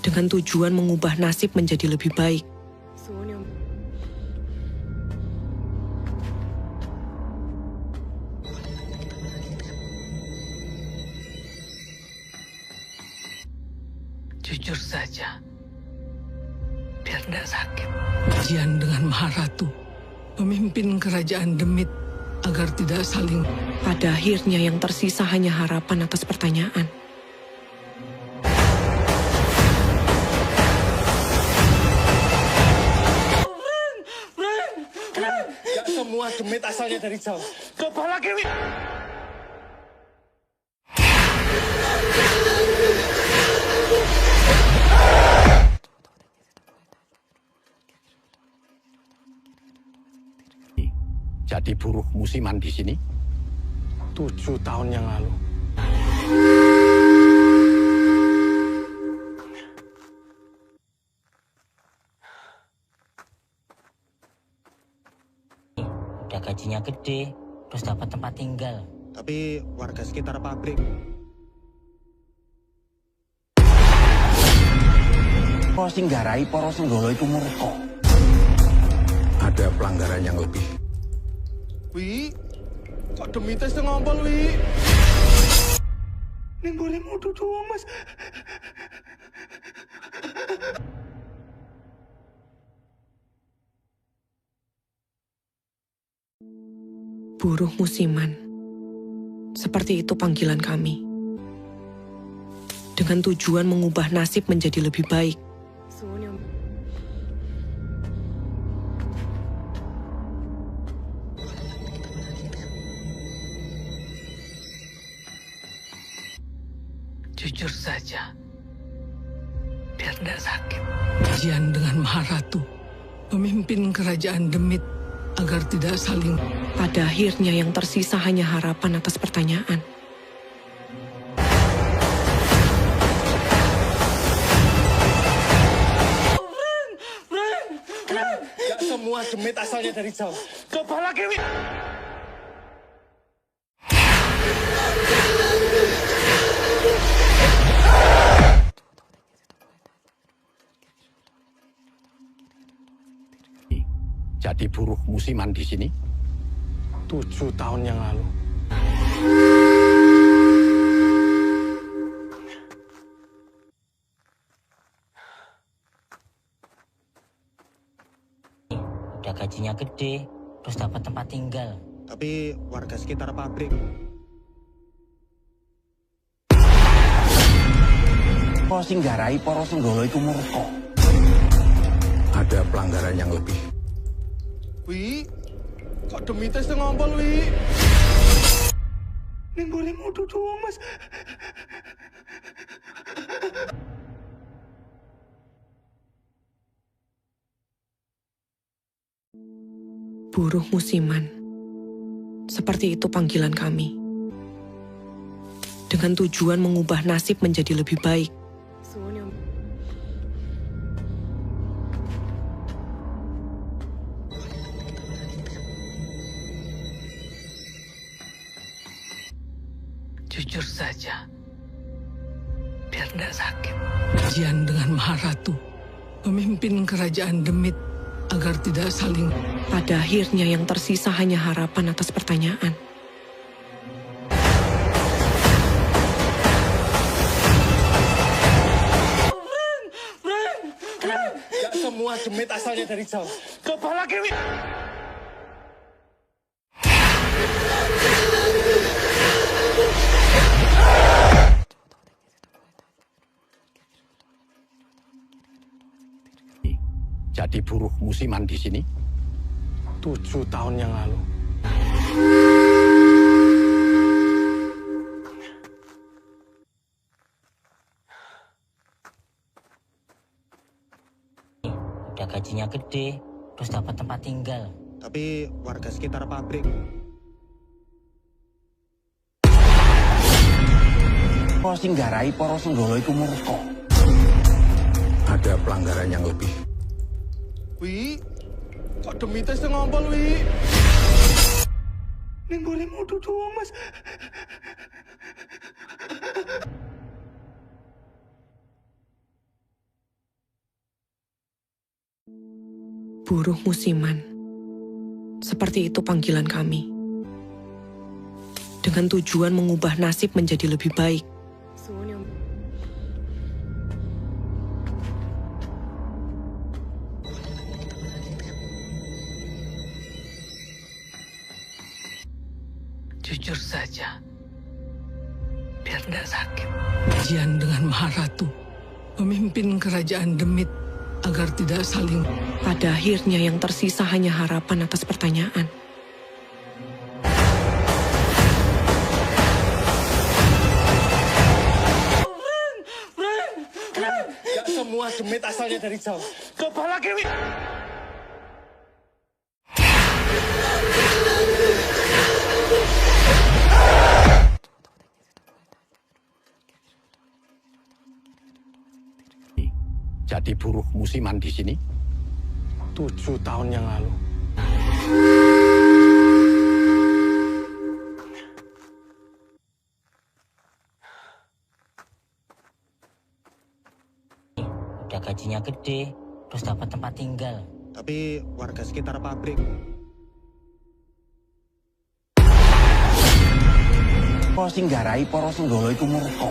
dengan tujuan mengubah nasib menjadi lebih baik. Jujur saja, biar tidak sakit. Ujian dengan Maharatu, pemimpin kerajaan Demit, agar tidak saling... Pada akhirnya yang tersisa hanya harapan atas pertanyaan. Gak semua Demit asalnya dari jauh. Coba lagi, Wi. Jadi buruh musiman di sini? 7 tahun yang lalu. Udah gajinya gede, terus dapat tempat tinggal. Tapi warga sekitar pabrik. Poro singgarai poro senggolo itu murka. Ada pelanggaran yang lebih. Wi, kok Demitnya sing ngompol, Wi? Ning boleh mudu doang, Mas. Buruh musiman. Seperti itu panggilan kami. Dengan tujuan mengubah nasib menjadi lebih baik. Jujur saja, biar tidak sakit. Ujian dengan Maharatu, pemimpin kerajaan Demit, agar tidak saling... Pada akhirnya yang tersisa hanya harapan atas pertanyaan. Gak semua Demit asalnya dari jauh. Coba lagi, Wi. Jadi buruh musiman di sini? 7 tahun yang lalu. Udah gajinya gede, terus dapat tempat tinggal. Tapi warga sekitar pabrik. Poro singgarai poro senggolo itu murka. Ada pelanggaran yang lebih. Wi, kok Demitnya sing ngompol, Wi? Ning boleh mudu doang, Mas. Buruh musiman. Seperti itu panggilan kami. Dengan tujuan mengubah nasib menjadi lebih baik. Jujur saja, biar tidak sakit. Ujian dengan Maharatu, pemimpin kerajaan Demit, agar tidak saling... Pada akhirnya yang tersisa hanya harapan atas pertanyaan. Gak semua Demit asalnya dari jauh. Coba lagi, Wi. Jadi buruh musiman di sini? 7 tahun yang lalu. Udah gajinya gede, terus dapat tempat tinggal. Tapi warga sekitar pabrik. Poro singgarai poro senggolo itu murka. Ada pelanggaran yang lebih. Wi, kok Demitnya sing ngompol, Wi? Ning boleh mudu doang, Mas. Buruh musiman. Seperti itu panggilan kami. Dengan tujuan mengubah nasib menjadi lebih baik. Jujur saja, biar tidak sakit. Jian dengan Maharatu memimpin kerajaan Demit agar tidak saling. Pada akhirnya yang tersisa hanya harapan atas pertanyaan. Gak semua Demit asalnya dari jauh. Coba lagi, Wi. Jadi buruh musiman di sini? 7 tahun yang lalu. Udah gajinya gede, terus dapat tempat tinggal. Tapi warga sekitar pabrik. Kok singgarai para senggolo iku murka.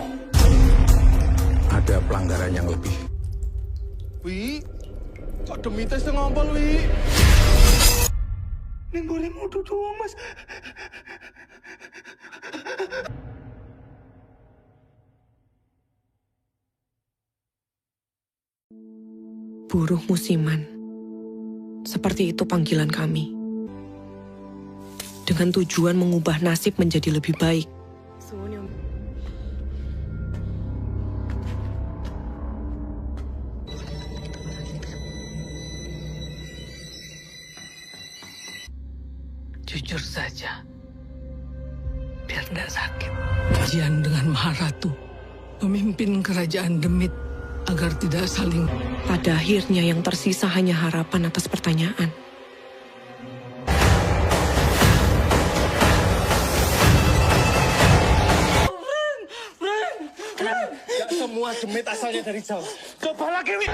Ada pelanggaran yang lebih. Wi, kok Demite sing ngompol, Wi? Ning boleh mudu doang, Mas. Buruh musiman. Seperti itu panggilan kami. Dengan tujuan mengubah nasib menjadi lebih baik. Jujur saja, biar tidak sakit. Jian dengan Maharatu memimpin kerajaan Demit agar tidak saling. Pada akhirnya yang tersisa hanya harapan atas pertanyaan. Gak semua Demit asalnya dari jauh. Coba lagi, Wi.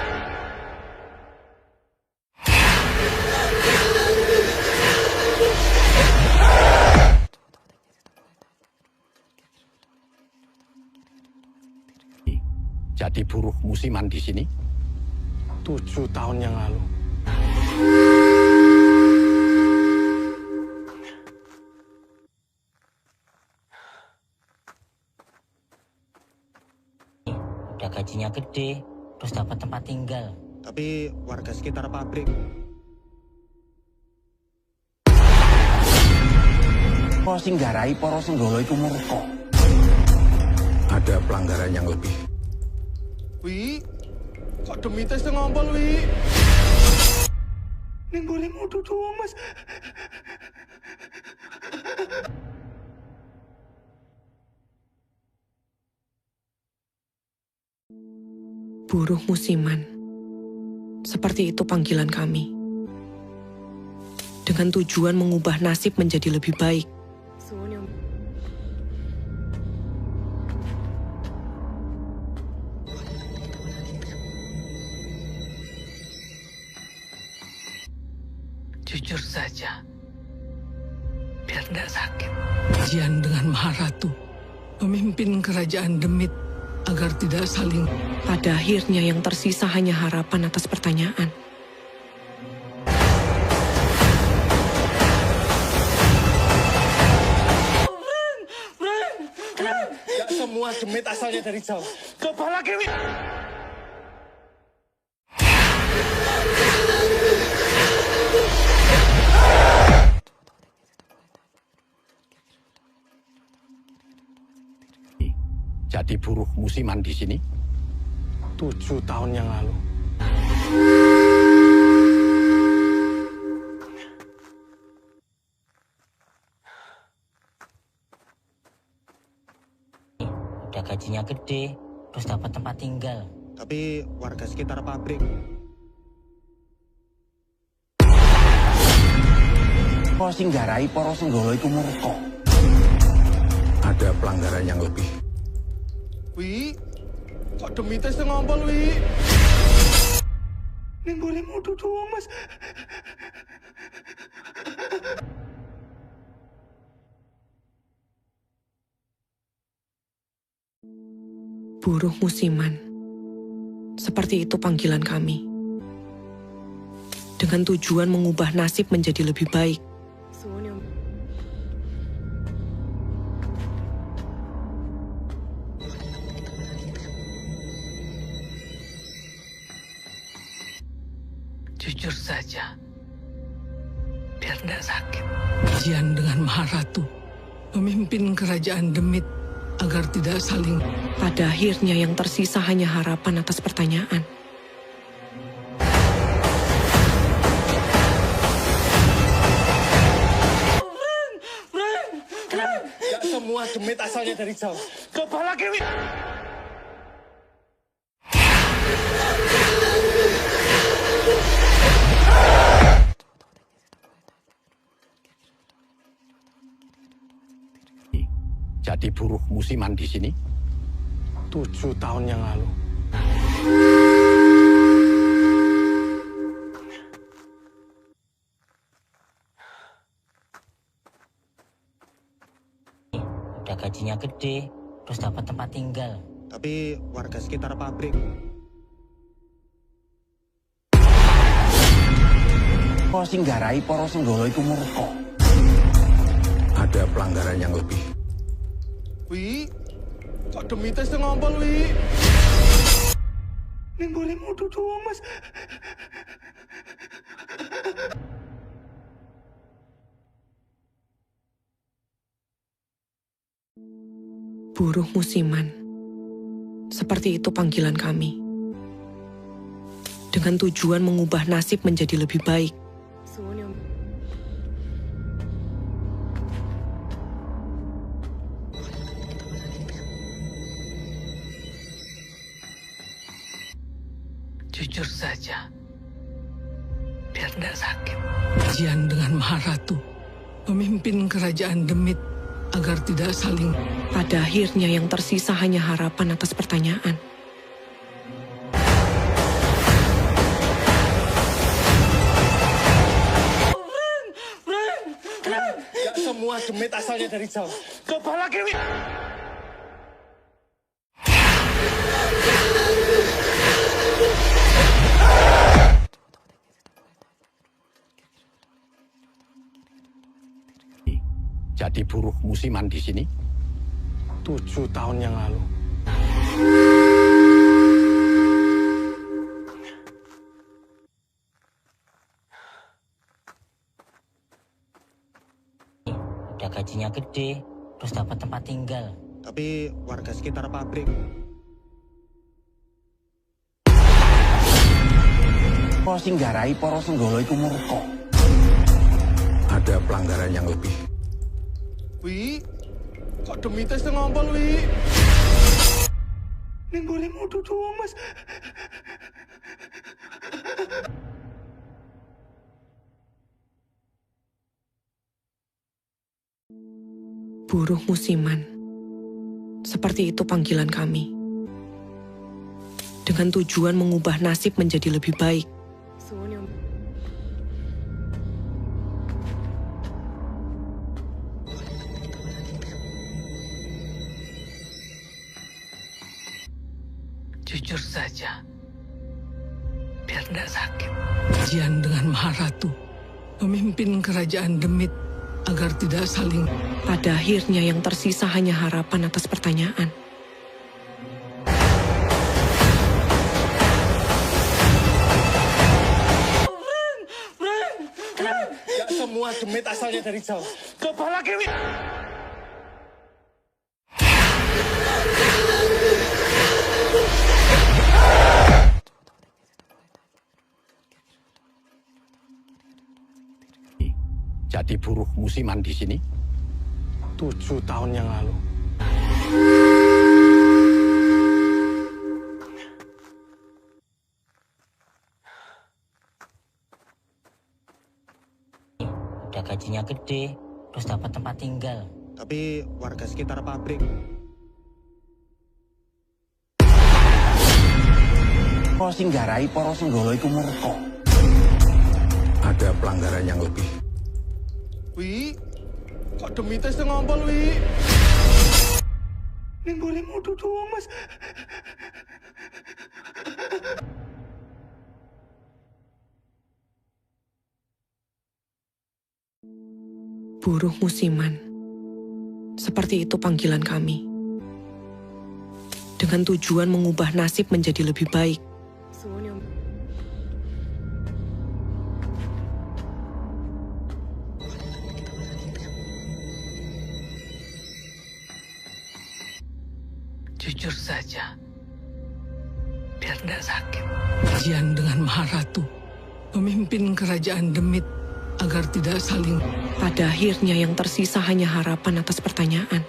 Jadi buruh musiman di sini? 7 tahun yang lalu. Udah gajinya gede, terus dapat tempat tinggal. Tapi warga sekitar pabrik. Kok singgarai para senggolo iku murka. Ada pelanggaran yang lebih. Wi, kok Demite sing ngompol, Wi? Ning boleh mudu doang, Mas. Buruh musiman. Seperti itu panggilan kami. Dengan tujuan mengubah nasib menjadi lebih baik. Jujur saja, biar tidak sakit. Jian dengan Maharatu memimpin kerajaan Demit agar tidak saling. Pada akhirnya yang tersisa hanya harapan atas pertanyaan. Gak semua Demit asalnya dari jauh. Coba lagi, Wi. Jadi buruh musiman di sini? 7 tahun yang lalu. Udah gajinya gede, terus dapat tempat tinggal. Tapi warga sekitar pabrik. Kok singgarai para senggolo iku murka. Ada pelanggaran yang lebih. Wi, kok Demite sing ngompol, Wi? Ning boleh mudu doang, Mas. Buruh musiman. Seperti itu panggilan kami. Dengan tujuan mengubah nasib menjadi lebih baik. Jujur saja, biar tidak sakit. Jian dengan Maharatu memimpin kerajaan Demit agar tidak saling. Pada akhirnya yang tersisa hanya harapan atas pertanyaan. Gak semua Demit asalnya dari jauh. Coba lagi, Wi. Jadi buruh musiman di sini? 7 tahun yang lalu. Udah gajinya gede, terus dapat tempat tinggal. Tapi warga sekitar pabrik. Kok singgarai para senggala iku murka. Ada pelanggaran yang lebih. Wi, kok Demite sing ngompol, Wi? Ning boleh mudu doang, Mas. Buruh musiman. Seperti itu panggilan kami. Dengan tujuan mengubah nasib menjadi lebih baik. Jujur saja, biar tidak sakit. Jian dengan Maharatu memimpin kerajaan Demit agar tidak saling. Pada akhirnya yang tersisa hanya harapan atas pertanyaan. Gak semua Demit asalnya dari jauh. Coba lagi, Wi. Jadi buruh musiman di sini? 7 tahun yang lalu. Udah gajinya gede, terus dapat tempat tinggal. Tapi warga sekitar pabrik. Kok singgarai para senggala iku murka. Ada pelanggaran yang lebih. Wi, kok Demite sing ngompol, Wi? Ning boleh mudu doang, Mas. Buruh musiman. Seperti itu panggilan kami. Dengan tujuan mengubah nasib menjadi lebih baik. Jujur saja, biar tidak sakit. Jian dengan Maharatu memimpin kerajaan Demit agar tidak saling. Pada akhirnya yang tersisa hanya harapan atas pertanyaan. Gak semua Demit asalnya dari jauh. Coba lagi, Wi. Jadi buruh musiman di sini? 7 tahun yang lalu. Udah gajinya gede, terus dapat tempat tinggal. Tapi warga sekitar pabrik. Kok singgarai para senggala iku murka. Ada pelanggaran yang lebih. Wi, kok Demite sing ngompol, Wi? Neng boleh mudu doang, Mas. Buruh musiman. Seperti itu panggilan kami. Dengan tujuan mengubah nasib menjadi lebih baik. Jujur saja, biar tidak sakit. Jian dengan Maharatu memimpin kerajaan Demit agar tidak saling. Pada akhirnya yang tersisa hanya harapan atas pertanyaan.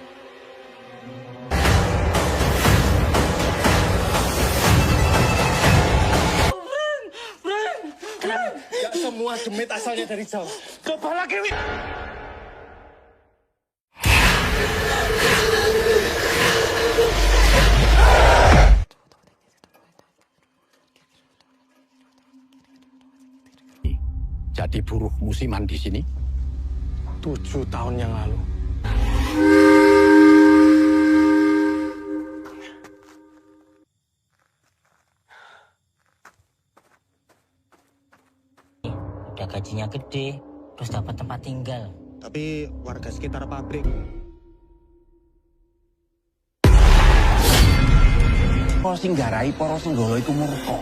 Gak semua demit asalnya dari jauh. Coba lagi, Wi. Jadi buruh musiman di sini? 7 tahun yang lalu. Udah gajinya gede, terus dapat tempat tinggal. Tapi warga sekitar pabrik. Para singgarai, para senggolo itu murka.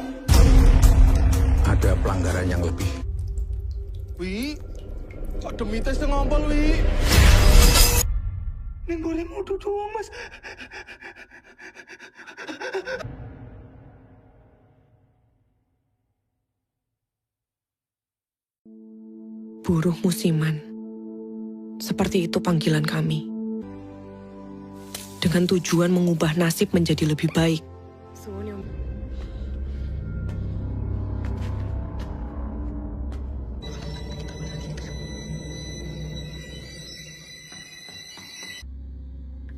Ada pelanggaran yang lebih. Wi, kok demitnya setengah ngompol, Wi? Neng boleh mudu doang, Mas. Buruh musiman. Seperti itu panggilan kami. Dengan tujuan mengubah nasib menjadi lebih baik.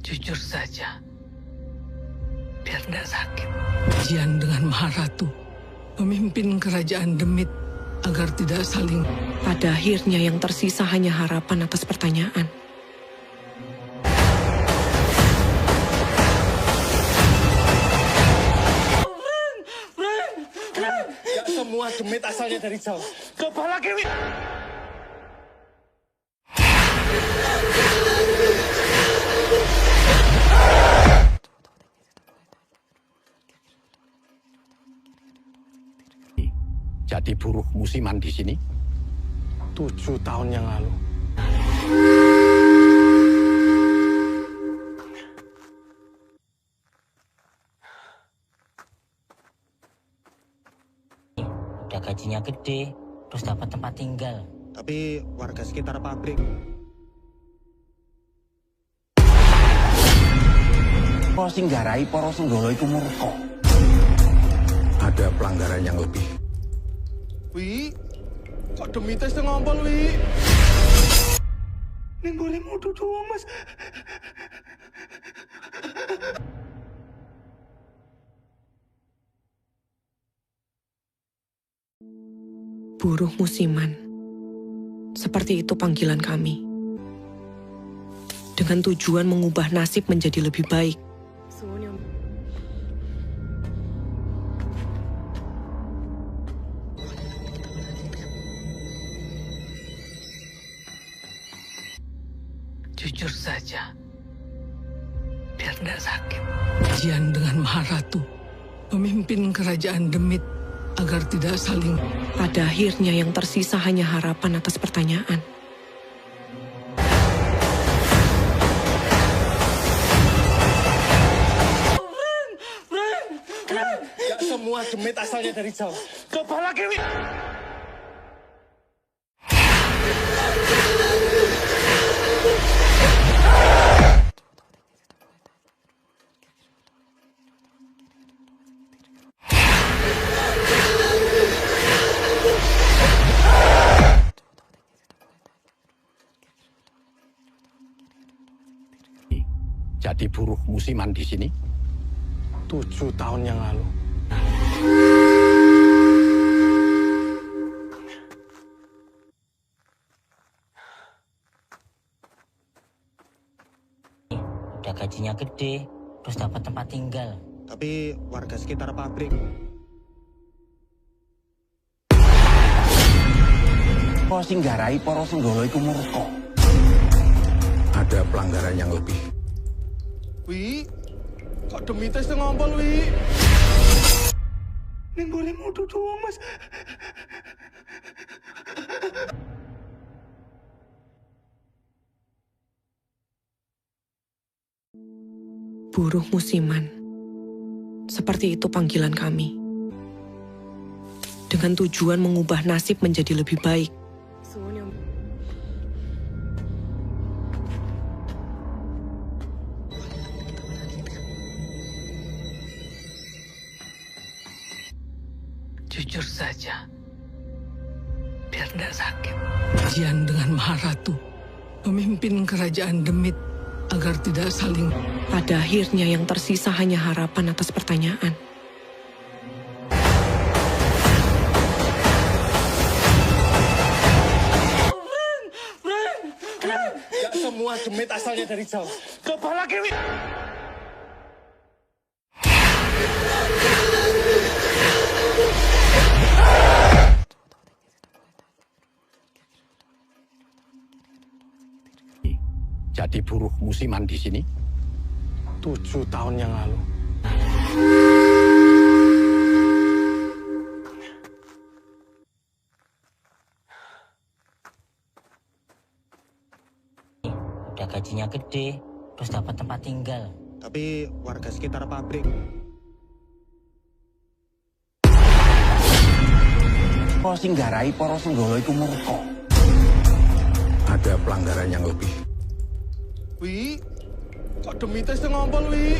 Jujur saja, biar tidak sakit. Jian dengan Maharatu memimpin kerajaan Demit agar tidak saling. Pada akhirnya yang tersisa hanya harapan atas pertanyaan. Gak semua demit asalnya dari jauh. Coba lagi, Wi. Jadi buruh musiman di sini? 7 tahun yang lalu. Udah gajinya gede, terus dapat tempat tinggal. Tapi warga sekitar pabrik. Para singgarai, para senggolo itu murka. Ada pelanggaran yang lebih. Wi, kok demitnya setengah ngompol, Wi? Neng boleh mudu doang, Mas. Buruh musiman. Seperti itu panggilan kami. Dengan tujuan mengubah nasib menjadi lebih baik. Jujur saja, biar tidak sakit. Jian dengan Maharatu memimpin kerajaan Demit agar tidak saling. Pada akhirnya yang tersisa hanya harapan atas pertanyaan. Gak semua demit asalnya dari jauh. Coba lagi, Wi. Jadi buruh musiman di sini? 7 tahun yang lalu. Udah gajinya gede, terus dapat tempat tinggal. Tapi warga sekitar pabrik. Kok sing garai para senggala iku murka. Ada pelanggaran yang lebih. Wi, kok demite sing ngompol, Wi? Ning boleh mudu doang, Mas. Buruh musiman. Seperti itu panggilan kami. Dengan tujuan mengubah nasib menjadi lebih baik. Jujur saja, biar tidak sakit. Jian dengan Maharatu memimpin kerajaan Demit agar tidak saling. Pada akhirnya yang tersisa hanya harapan atas pertanyaan. Gak semua demit asalnya dari jauh. Coba lagi, Wi. Jadi buruh musiman di sini? 7 tahun yang lalu. Udah gajinya gede, terus dapat tempat tinggal. Tapi warga sekitar pabrik. Kok sing garai para senggala iku murka. Ada pelanggaran yang lebih. Wi, kok demite sing ngompol, Wi?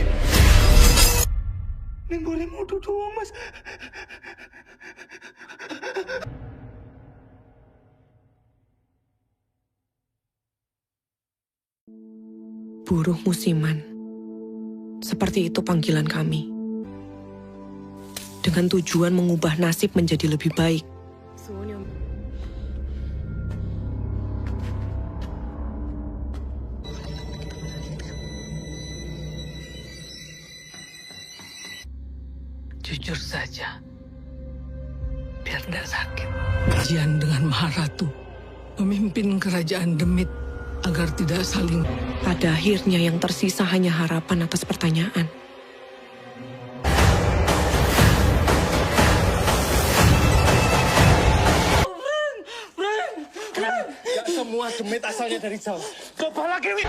Ning boleh mudu doang, Mas. Buruh musiman. Seperti itu panggilan kami. Dengan tujuan mengubah nasib menjadi lebih baik. Jujur saja, biar tidak sakit. Jian dengan Maharatu memimpin kerajaan Demit agar tidak saling. Pada akhirnya yang tersisa hanya harapan atas pertanyaan. Gak semua demit asalnya dari jauh. Coba lagi, Wi.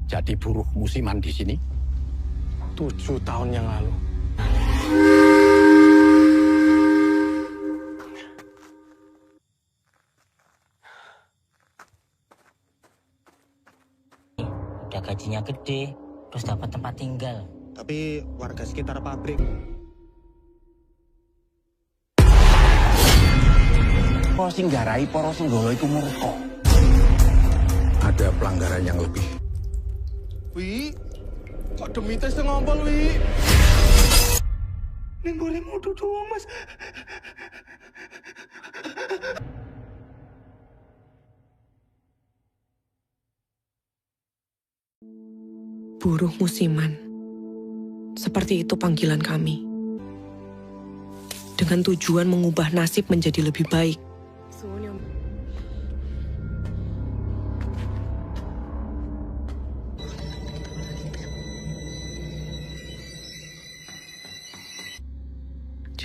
Jadi buruh musiman di sini? 7 tahun yang lalu. Udah gajinya gede, terus dapat tempat tinggal. Tapi warga sekitar pabrik. Kok sing garai para senggala iku murka. Ada pelanggaran yang lebih. Wi, kok demite sing ngompol, Wi? Ning boleh mudu doang, Mas. Buruh musiman. Seperti itu panggilan kami. Dengan tujuan mengubah nasib menjadi lebih baik.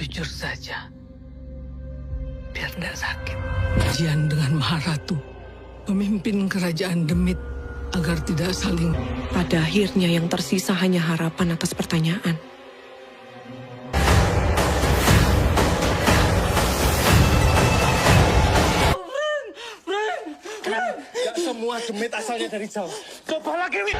Jujur saja, biar tidak sakit. Jian dengan Maharatu memimpin kerajaan Demit agar tidak saling. Pada akhirnya yang tersisa hanya harapan atas pertanyaan. Gak semua demit asalnya dari jauh. Coba lagi, Wi.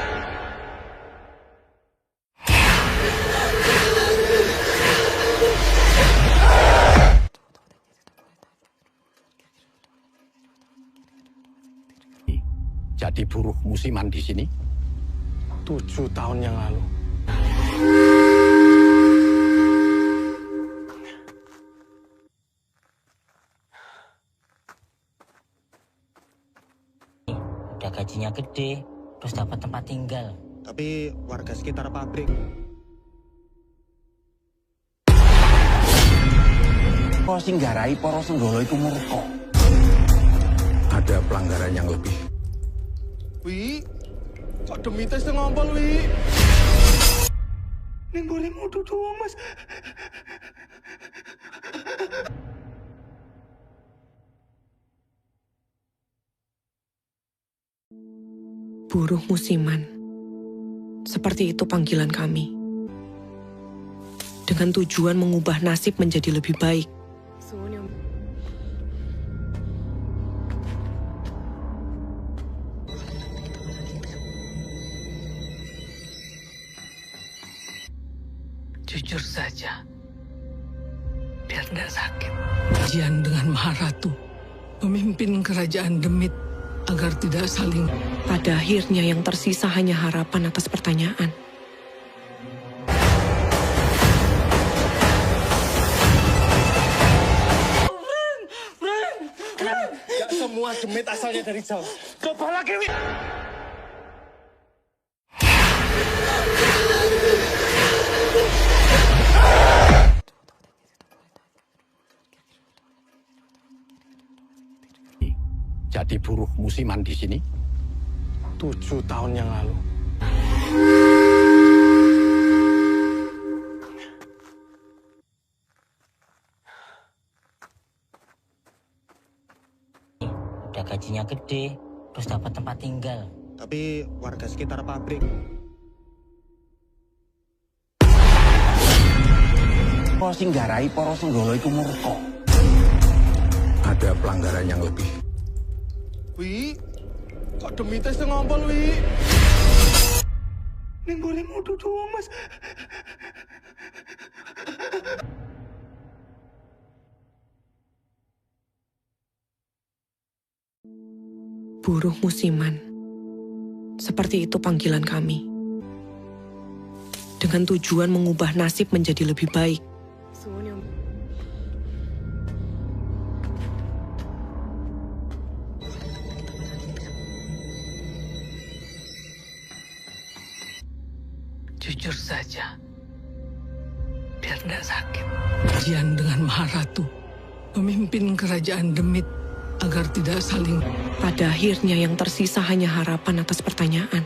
Jadi buruh musiman di sini? 7 tahun yang lalu. udah gajinya gede, terus dapat tempat tinggal. Tapi warga sekitar pabrik. Kok sing garai para senggala iku murka. Ada pelanggaran yang lebih. Wi, kok demite sing ngompol, Wi? Ning boleh mutu doang, Mas. Buruh musiman. Seperti itu panggilan kami. Dengan tujuan mengubah nasib menjadi lebih baik. Jujur saja, biar tidak sakit. Jian dengan Maharatu memimpin kerajaan Demit agar tidak saling. Pada akhirnya yang tersisa hanya harapan atas pertanyaan. Gak semua demit asalnya dari Jawa. Coba lagi, Wi. Jadi buruh musiman di sini. 7 tahun yang lalu. Udah gajinya gede, terus dapat tempat tinggal. Tapi warga sekitar pabrik. Kok sing garai para senggala iku murka. Ada pelanggaran yang lebih. Wi, kok demite sing ngompol, Wi? Ning boleh mutu doang, Mas. Buruh musiman. Seperti itu panggilan kami. Dengan tujuan mengubah nasib menjadi lebih baik. Jujur saja, biar tidak sakit. Jian dengan Maharatu memimpin kerajaan Demit agar tidak saling. Pada akhirnya yang tersisa hanya harapan atas pertanyaan.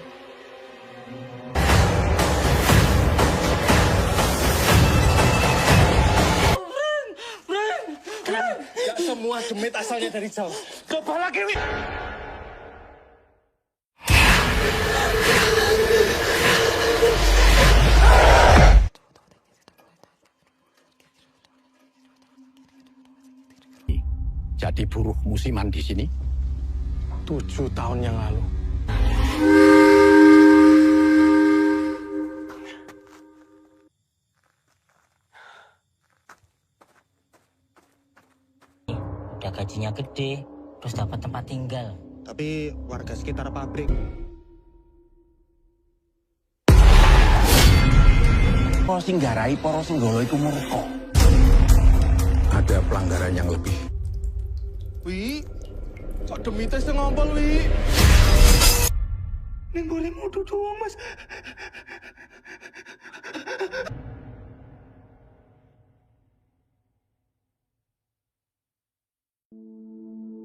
Gak semua demit asalnya dari Jawa. Coba lagi, Wi. Jadi buruh musiman di sini. 7 tahun yang lalu. Udah gajinya gede, terus dapat tempat tinggal. Tapi warga sekitar pabrik. Kok sing garai para senggala iku murka. Ada pelanggaran yang lebih. Wi, kok demite sing ngompol, Wi? Ning boleh mutu doang, Mas.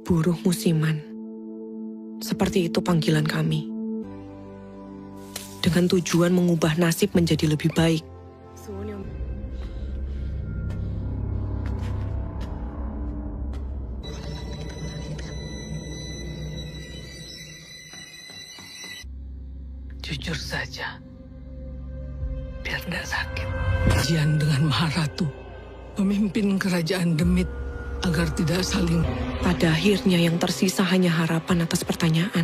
Buruh musiman. Seperti itu panggilan kami. Dengan tujuan mengubah nasib menjadi lebih baik. Jujur saja, biar tidak sakit. Jian dengan Maharatu memimpin kerajaan Demit agar tidak saling. Pada akhirnya yang tersisa hanya harapan atas pertanyaan.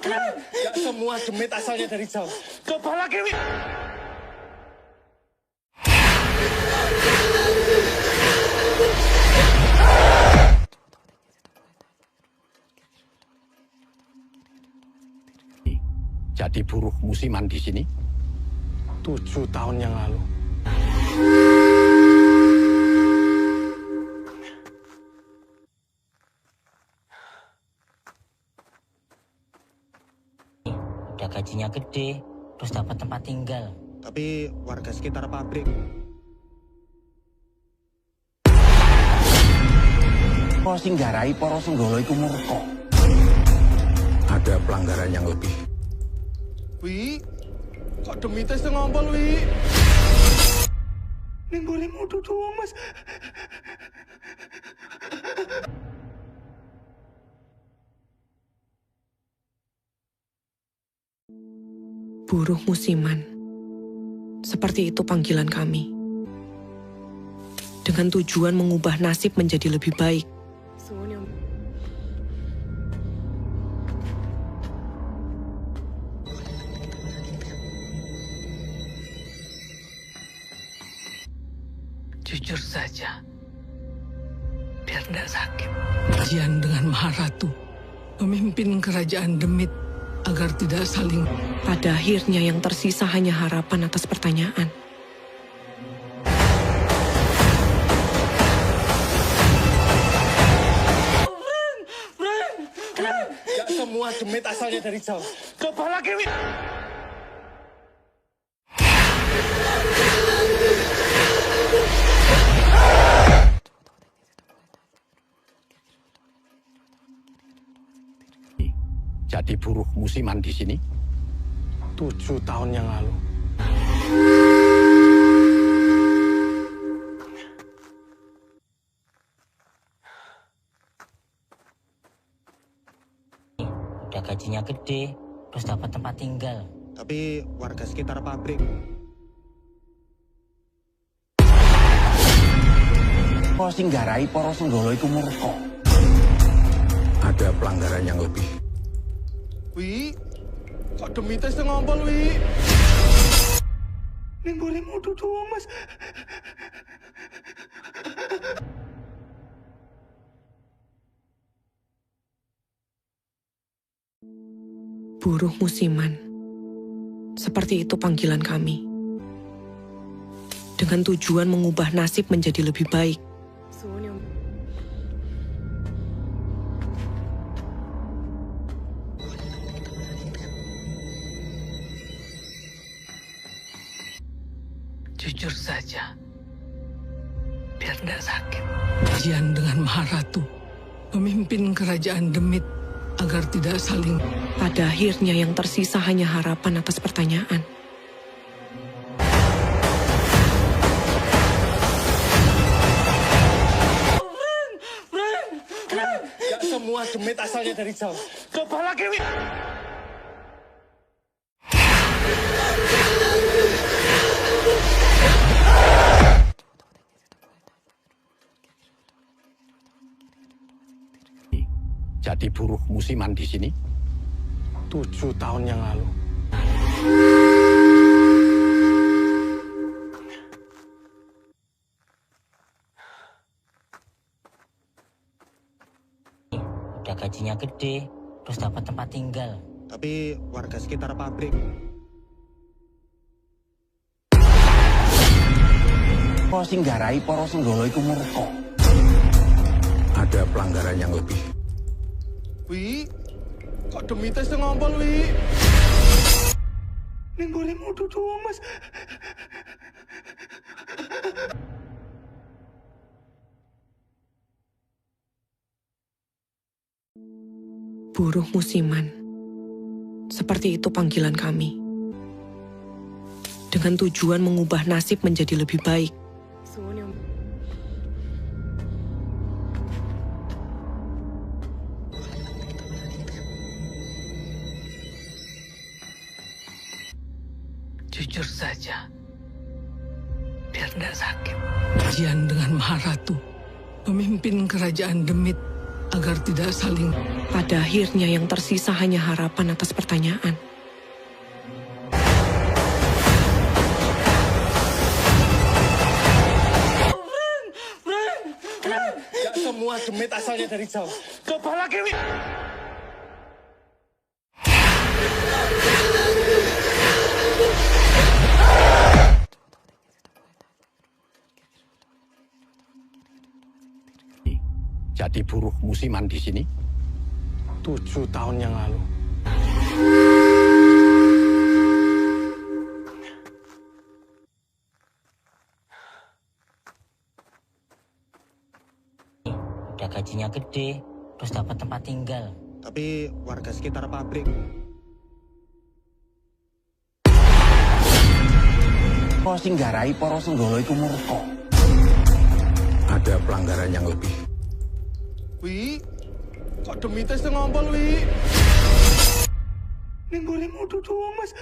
Gak semua demit asalnya dari Jawa. Coba lagi, Wi. Jadi buruh musiman di sini. 7 tahun yang lalu. gajinya gede, terus dapat tempat tinggal. Tapi warga sekitar pabrik. Apa sing garai para senggala iku murka? Ada pelanggaran yang lebih. Wi, kok demite sing ngompol, Wi? Ning bolehmu duduk, Mas. Buruh musiman. Seperti itu panggilan kami. Dengan tujuan mengubah nasib menjadi lebih baik. Jujur saja, biar tidak sakit. Jian dengan Maharatu memimpin kerajaan Demit agar tidak saling. Pada akhirnya yang tersisa hanya harapan atas pertanyaan. Gak semua demit asalnya dari Jawa. Coba lagi, Wi. Jadi buruh musiman di sini. 7 tahun yang lalu. Udah gajinya gede, terus dapat tempat tinggal. Tapi warga sekitar pabrik. Apa sing garai para senggala iku murka? Ada pelanggaran yang lebih. Wi, kok demite sing ngompol, Wi? Ning bolehmu duduk, Mas. Buruh musiman. Seperti itu panggilan kami. Dengan tujuan mengubah nasib menjadi lebih baik. Jujur saja, biar tidak sakit. Jian dengan Maharatu memimpin kerajaan Demit agar tidak saling. Pada akhirnya yang tersisa hanya harapan atas pertanyaan. Gak semua demit asalnya dari Jawa. Coba lagi, Wi. Jadi buruh musiman di sini. 7 tahun yang lalu. Udah gajinya gede, terus dapat tempat tinggal. Tapi warga sekitar pabrik. Apa sing garai para senggala iku murka? Ada pelanggaran yang lebih. Wi, kok demite sing ngompol, Wi? Ning bolehmu duduk, Mas. Buruh musiman. Seperti itu panggilan kami. Dengan tujuan mengubah nasib menjadi lebih baik. Jujur saja, biar tidak sakit. Jian dengan Maharatu memimpin kerajaan Demit agar tidak saling. Pada akhirnya yang tersisa hanya harapan atas pertanyaan. Gak semua demit asalnya dari Jawa. Coba lagi, Wi. Jadi buruh musiman di sini. 7 tahun yang lalu. udah gajinya gede, terus dapat tempat tinggal. Tapi warga sekitar pabrik. Kok sing garai para senggala iku murka. Ada pelanggaran yang lebih. Wi, kok demite sing ngompol, Wi? Ning golemu dudu wong, Mas.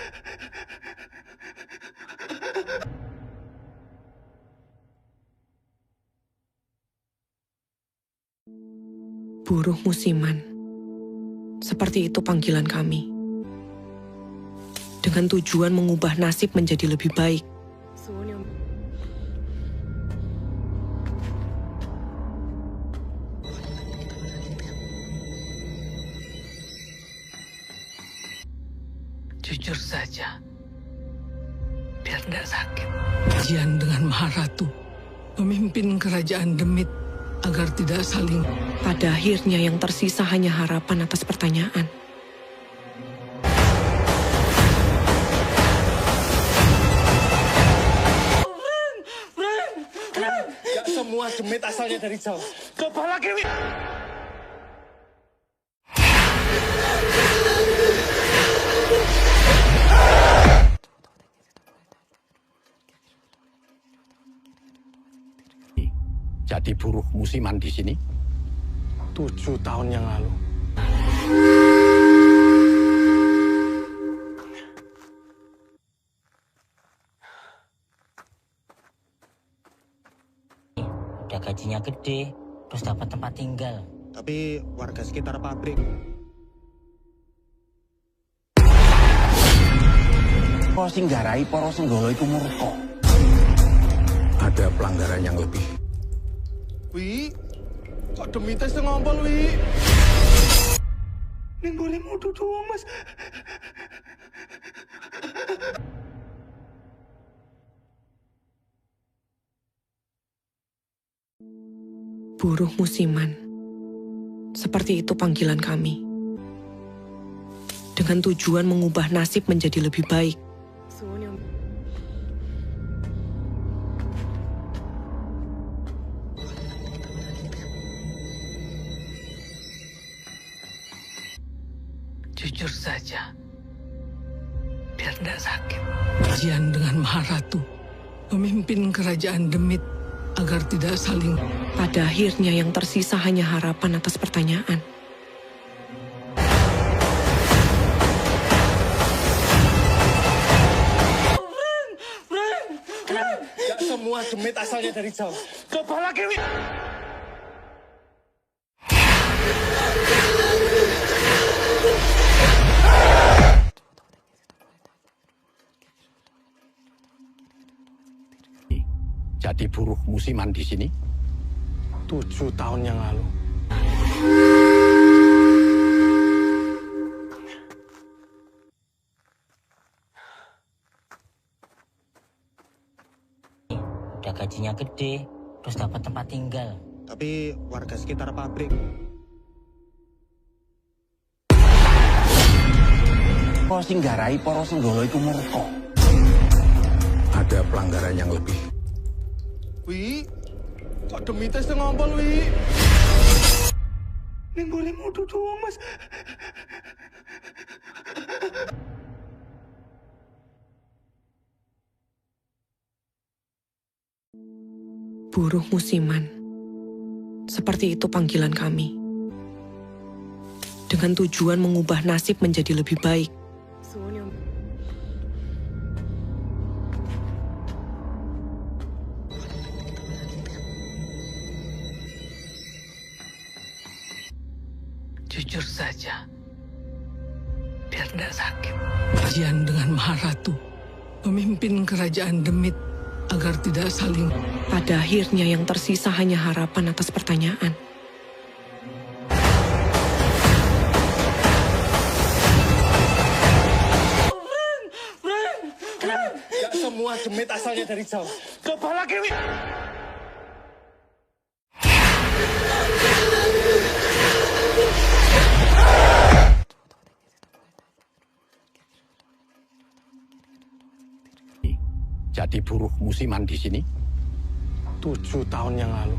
Buruh musiman. Seperti itu panggilan kami. Dengan tujuan mengubah nasib menjadi lebih baik. Jujur saja, biar tidak sakit. Jian dengan Maharatu memimpin kerajaan Demit agar tidak saling. Pada akhirnya yang tersisa hanya harapan atas pertanyaan. Gak semua demit asalnya dari Jawa. Coba lagi, Wi. Jadi buruh musiman di sini. 7 tahun yang lalu. Udah gajinya gede, terus dapat tempat tinggal. Tapi warga sekitar pabrik. Kok sing garai para senggala iku murka. Ada pelanggaran yang lebih. Wi, kok demite sing ngompol, Wi? Ning golemu dudu wong, Mas. Buruh musiman. Seperti itu panggilan kami. Dengan tujuan mengubah nasib menjadi lebih baik. Jujur saja, biar tidak sakit. Jian dengan Maharatu memimpin kerajaan Demit agar tidak saling. Pada akhirnya yang tersisa hanya harapan atas pertanyaan. Gak semua demit asalnya dari Jawa. Coba lagi, Wi. Jadi buruh musiman di sini. 7 tahun yang lalu. Udah gajinya gede, terus dapat tempat tinggal. Tapi warga sekitar pabrik. Kok sing garai para senggala iku murka. Ada pelanggaran yang lebih. Wi, kok demite sing ngompol, Wi? Ning golemu dudu wong, Mas. Buruh musiman. Seperti itu panggilan kami. Dengan tujuan mengubah nasib menjadi lebih baik. Jujur saja, biar tidak sakit. Jian dengan Maharatu memimpin kerajaan Demit agar tidak saling. Pada akhirnya yang tersisa hanya harapan atas pertanyaan. Gak semua demit asalnya dari Jawa. Coba lagi, Wi. Jadi buruh musiman di sini. 7 tahun yang lalu.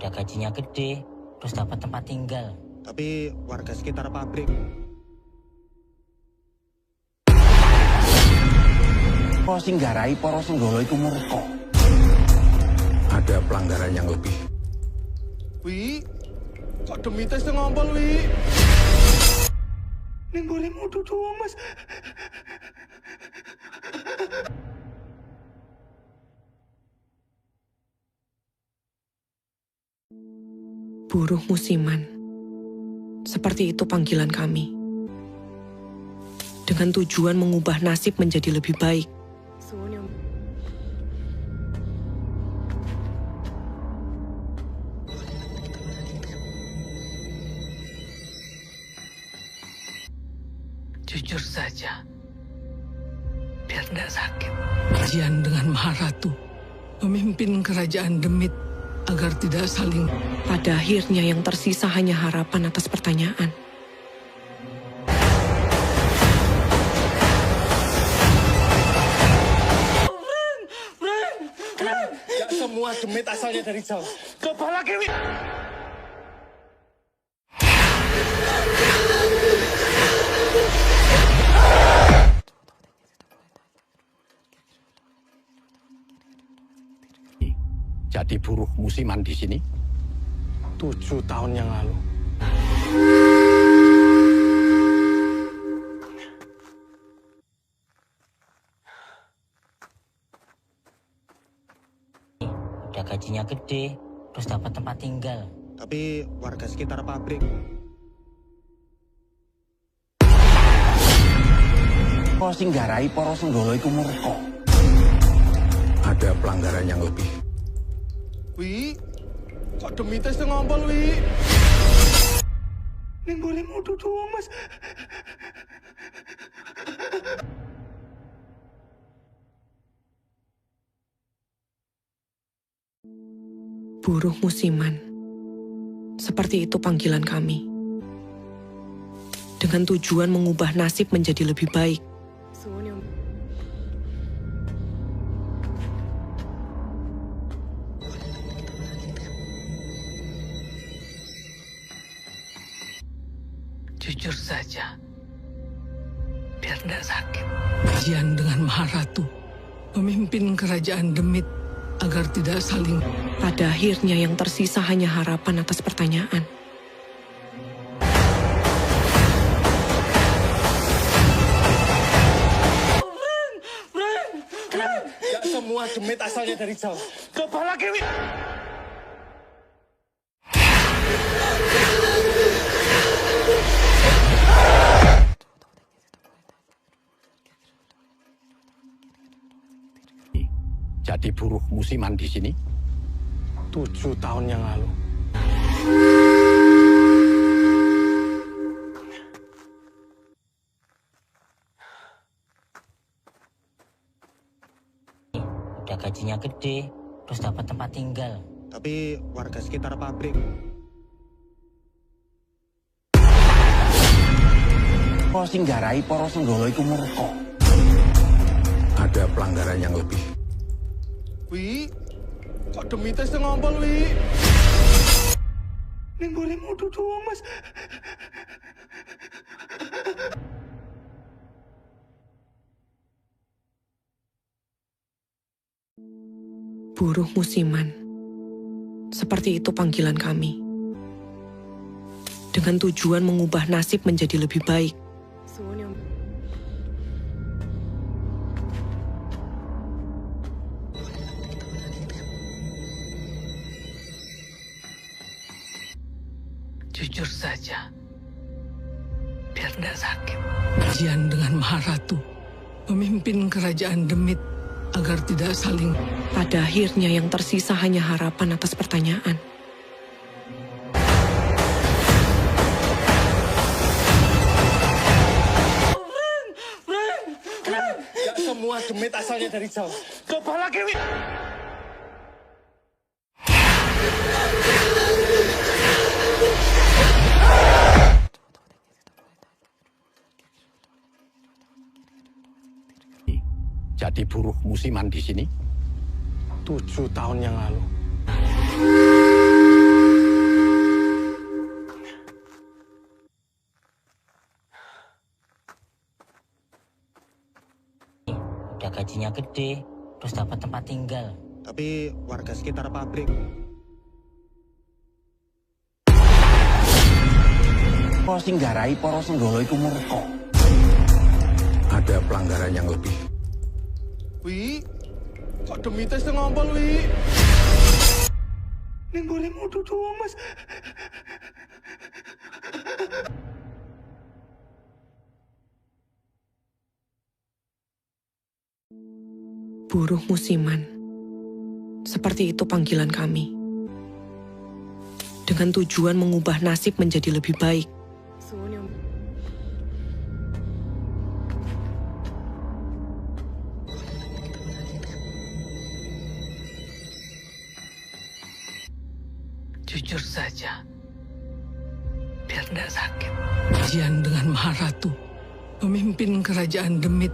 udah gajinya gede, terus dapat tempat tinggal. Tapi warga sekitar pabrik. Apa sing garai para senggala iku murka? Ada pelanggaran yang lebih. Wi, kok demite sing ngompol, Wi? Ning bolehmu doang, Mas. Buruh musiman. Seperti itu panggilan kami. Dengan tujuan mengubah nasib menjadi lebih baik. Jujur saja, biar tidak sakit. Jian dengan Maharatu memimpin kerajaan Demit agar tidak saling. Pada akhirnya yang tersisa hanya harapan atas pertanyaan. Gak semua demit asalnya dari Jawa. Coba lagi, Wi. Jadi buruh musiman di sini. 7 tahun yang lalu. Udah gajinya gede, terus dapat tempat tinggal. Tapi warga sekitar pabrik. Apa sing garai para senggala iku murka? Ada pelanggaran yang lebih. Wi, kok demite sing ngompol, Wi? Ning bolehmu doang, Mas. Buruh musiman. Seperti itu panggilan kami. Dengan tujuan mengubah nasib menjadi lebih baik. Jujur saja, biar tidak sakit. Jian dengan Maharatu memimpin kerajaan Demit agar tidak saling. Pada akhirnya yang tersisa hanya harapan atas pertanyaan. Gak semua demit asalnya dari Jawa. Coba lagi, Wi. Jadi buruh musiman di sini. 7 tahun yang lalu. Udah gajinya gede, terus dapat tempat tinggal. Tapi warga sekitar pabrik. Apa sing garai para senggala iku murka? Ada pelanggaran yang lebih. Wi, kok demite sing ngompol, Wi? Ning bolehmu doang, Mas. Buruh musiman. Seperti itu panggilan kami. Dengan tujuan mengubah nasib menjadi lebih baik. Jujur saja, biar tidak sakit. Jian dengan Maharatu memimpin kerajaan Demit agar tidak saling. Pada akhirnya yang tersisa hanya harapan atas pertanyaan. Gak semua demit asalnya dari Jawa. Coba lagi, Wi. Jadi buruh musiman di sini. 7 tahun yang lalu. udah gajinya gede, terus dapat tempat tinggal. Tapi warga sekitar pabrik. Apa sing garai para senggala iku murka? Ada pelanggaran yang lebih. Wi, kok demite sing ngompol, Wi? Ning bolehmu dudu Mas. Buruh musiman. Seperti itu panggilan kami. Dengan tujuan mengubah nasib menjadi lebih baik. Jujur saja, biar tidak sakit. Jian dengan Maharatu memimpin kerajaan Demit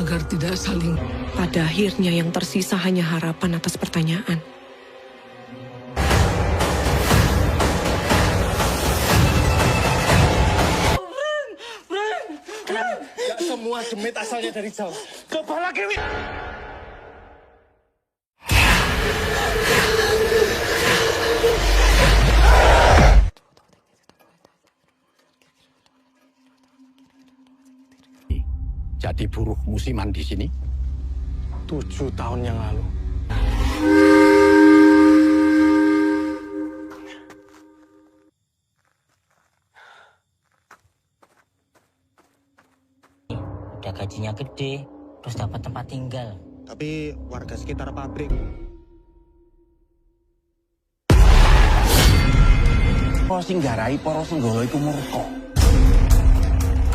agar tidak saling. Pada akhirnya yang tersisa hanya harapan atas pertanyaan. Gak semua demit asalnya dari Jawa. Coba lagi, Wi. Jadi buruh musiman di sini. 7 tahun yang lalu. Udah gajinya gede, terus dapat tempat tinggal. Tapi warga sekitar pabrik. Apa sing garai para senggala iku murka?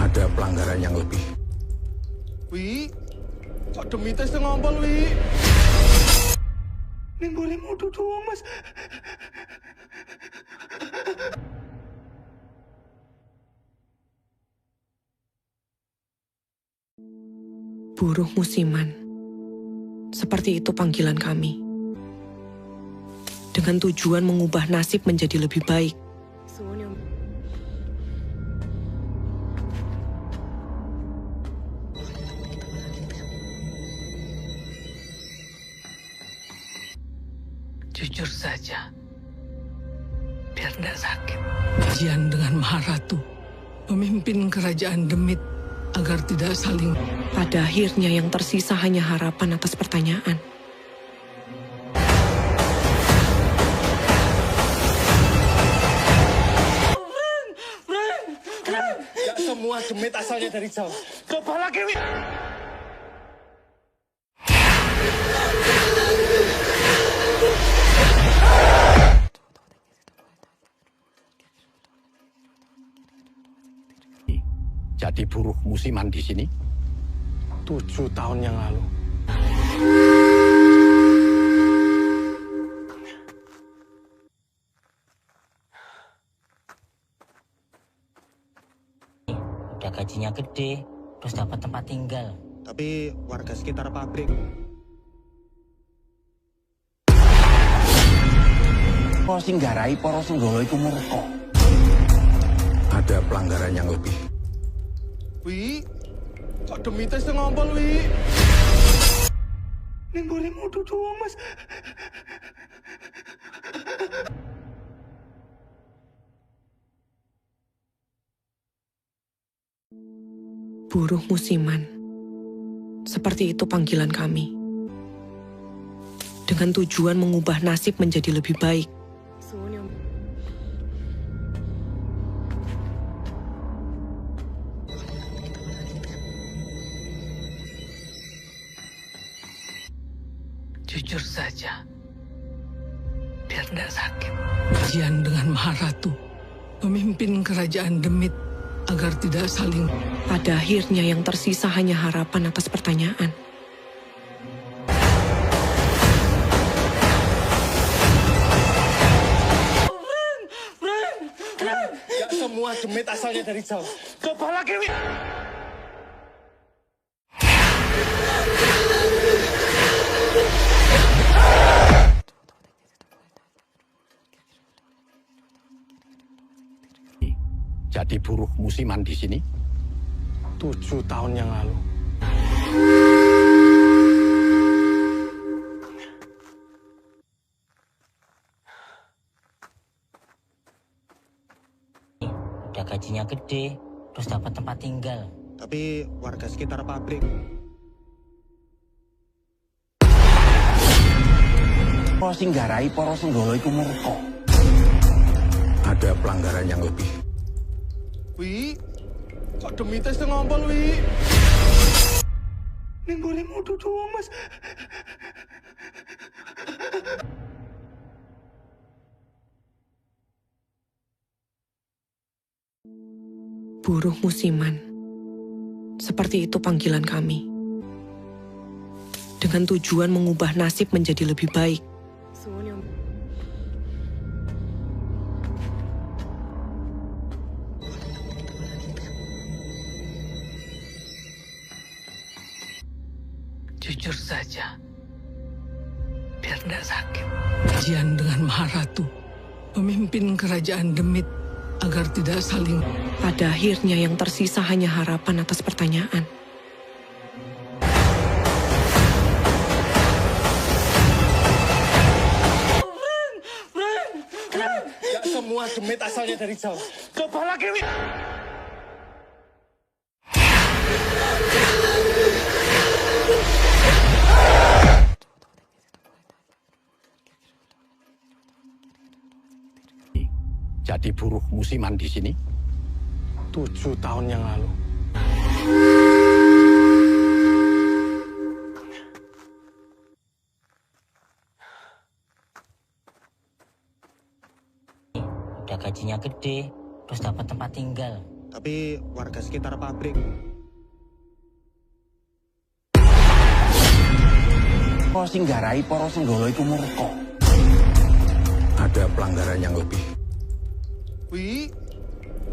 Ada pelanggaran yang lebih. Wi, kok demite sing ngompol, Wi? Ning bolehmu dudu Mas. Buruh musiman. Seperti itu panggilan kami. Dengan tujuan mengubah nasib menjadi lebih baik. Jujur saja, biar tidak sakit. Jian dengan Maharatu memimpin kerajaan Demit agar tidak saling. Pada akhirnya yang tersisa hanya harapan atas pertanyaan. Gak semua demit asalnya dari Jawa. Coba lagi, Wi. Jadi buruh musiman di sini. 7 tahun yang lalu. Udah gajinya gede, terus dapat tempat tinggal. Tapi warga sekitar pabrik. Apa sing garai para senggala iku murka? Ada pelanggaran yang lebih. Wi, kok demite sing ngompol, Wi? Ning bolehmu dudu Mas. Buruh musiman. Seperti itu panggilan kami. Dengan tujuan mengubah nasib menjadi lebih baik. Jujur saja, biar tidak sakit. Jian dengan Maharatu memimpin kerajaan Demit agar tidak saling. Pada akhirnya yang tersisa hanya harapan atas pertanyaan. Gak semua demit asalnya dari Jawa. Coba lagi, Wi. Jadi buruh musiman di sini. 7 tahun yang lalu. udah gajinya gede, terus dapat tempat tinggal. Tapi warga sekitar pabrik. Para sing nggarai para senggala iku murka. Ada pelanggaran yang lebih. Wi, kok demite sing ngompol, Wi? Ning bolehmu doang, Mas. Buruh musiman. Seperti itu panggilan kami. Dengan tujuan mengubah nasib menjadi lebih baik. Jujur saja, biar tidak sakit. Jian dengan Maharatu, pemimpin kerajaan Demit, agar tidak saling... Pada akhirnya yang tersisa hanya harapan atas pertanyaan. Gak semua demit asalnya dari Jawa. Coba lagi, Wi. Jadi buruh musiman di sini. 7 tahun yang lalu. Udah gajinya gede, terus dapat tempat tinggal. Tapi warga sekitar pabrik. Para sing nggarai para senggala iku murka. Ada pelanggaran yang lebih. Wi,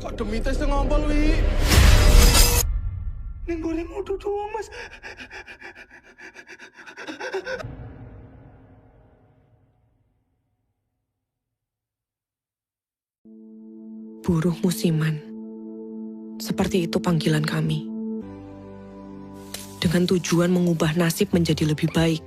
kok demite sing ngompol, Wi? Ning bolehmu doang, Mas. Buruh musiman. Seperti itu panggilan kami. Dengan tujuan mengubah nasib menjadi lebih baik.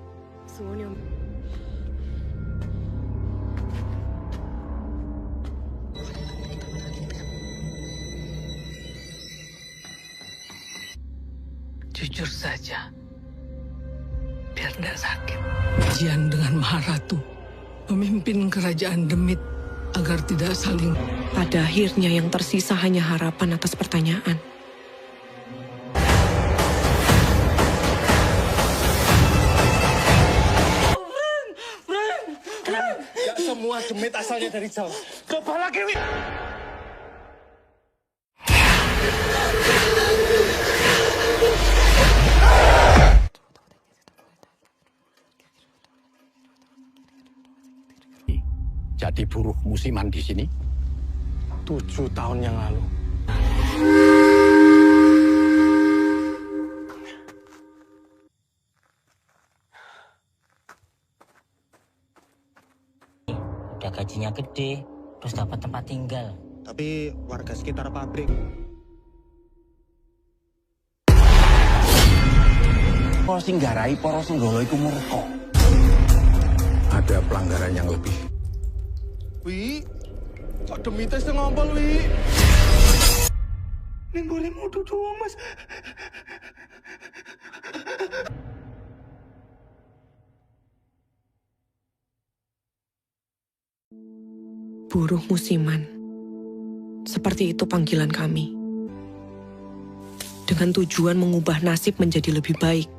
Jujur saja, biar tidak sakit. Jian dengan Maharatu, pemimpin kerajaan Demit, agar tidak saling... Pada akhirnya yang tersisa hanya harapan atas pertanyaan. Gak semua demit asalnya dari Jawa. Coba lagi, Wi. Jadi buruh musiman di sini. 7 tahun yang lalu. Udah gajinya gede, terus dapat tempat tinggal. Tapi warga sekitar pabrik. Para sing nggarai para senggala iku murka. Ada pelanggaran yang lebih. Wi, kok demite sing ngompol, Wi? Ning bolehmu doang, Mas. Buruh musiman. Seperti itu panggilan kami. Dengan tujuan mengubah nasib menjadi lebih baik.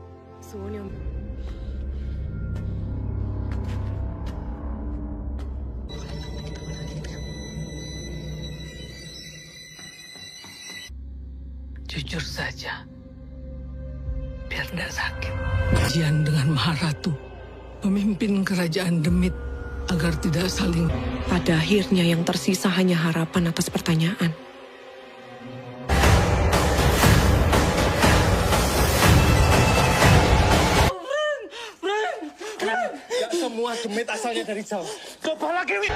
Jujur saja, biar tidak sakit. Jian dengan Maharatu, pemimpin kerajaan Demit, agar tidak saling... Pada akhirnya yang tersisa hanya harapan atas pertanyaan. Gak semua demit asalnya dari Jawa. Coba lagi, Wi.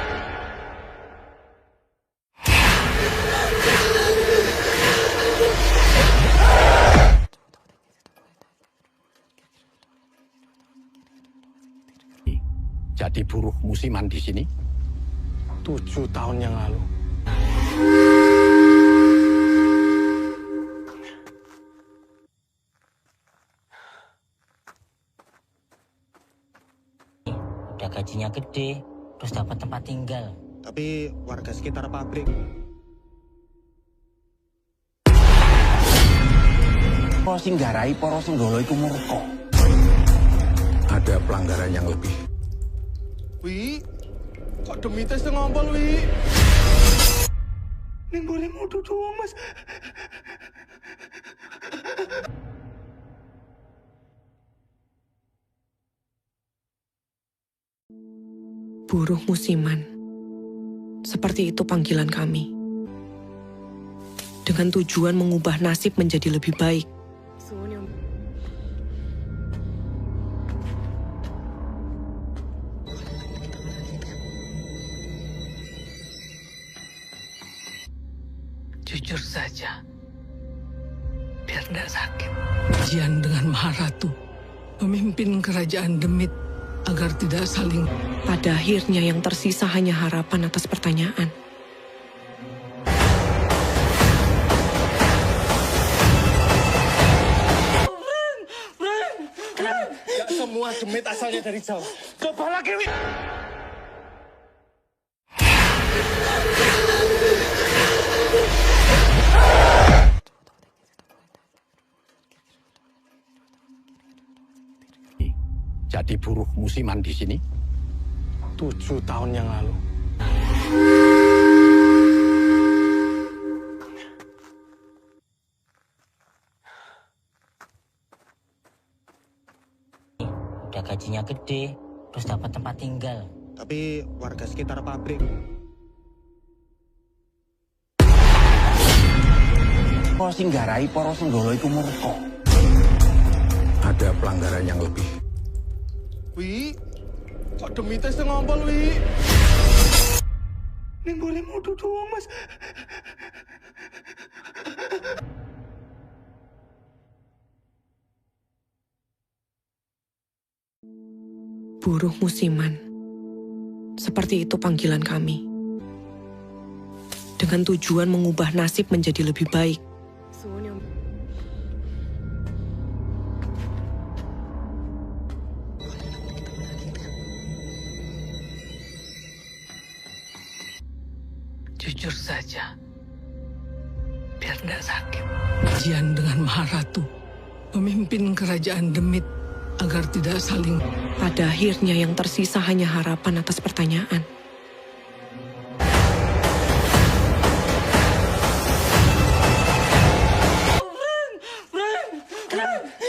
Jadi buruh musiman di sini. 7 tahun yang lalu. gajinya gede, terus dapat tempat tinggal. Tapi warga sekitar pabrik. Apa sing garai para senggala iku murka? Ada pelanggaran yang lebih. Wi, kok demite sing ngompol, Wi? Ning boleh mudu doang, Mas. Buruh musiman. Seperti itu panggilan kami. Dengan tujuan mengubah nasib menjadi lebih baik. Jujur saja, biar tidak sakit. Jian dengan Maharatu memimpin kerajaan Demit agar tidak saling. Pada akhirnya yang tersisa hanya harapan atas pertanyaan. Gak semua demit asalnya dari Jawa. Coba lagi, Wi. Jadi buruh musiman di sini. 7 tahun yang lalu. Udah gajinya gede, terus dapat tempat tinggal. Tapi warga sekitar pabrik. Apa sing garai para senggala iku murka? Ada pelanggaran yang lebih. Wi, kok demite sing ngompol, Wi? Ning boleh mudu doang, Mas. Buruh musiman. Seperti itu panggilan kami. Dengan tujuan mengubah nasib menjadi lebih baik. Jujur saja, biar tidak sakit. Jian dengan Maharatu memimpin kerajaan Demit agar tidak saling. Pada akhirnya yang tersisa hanya harapan atas pertanyaan.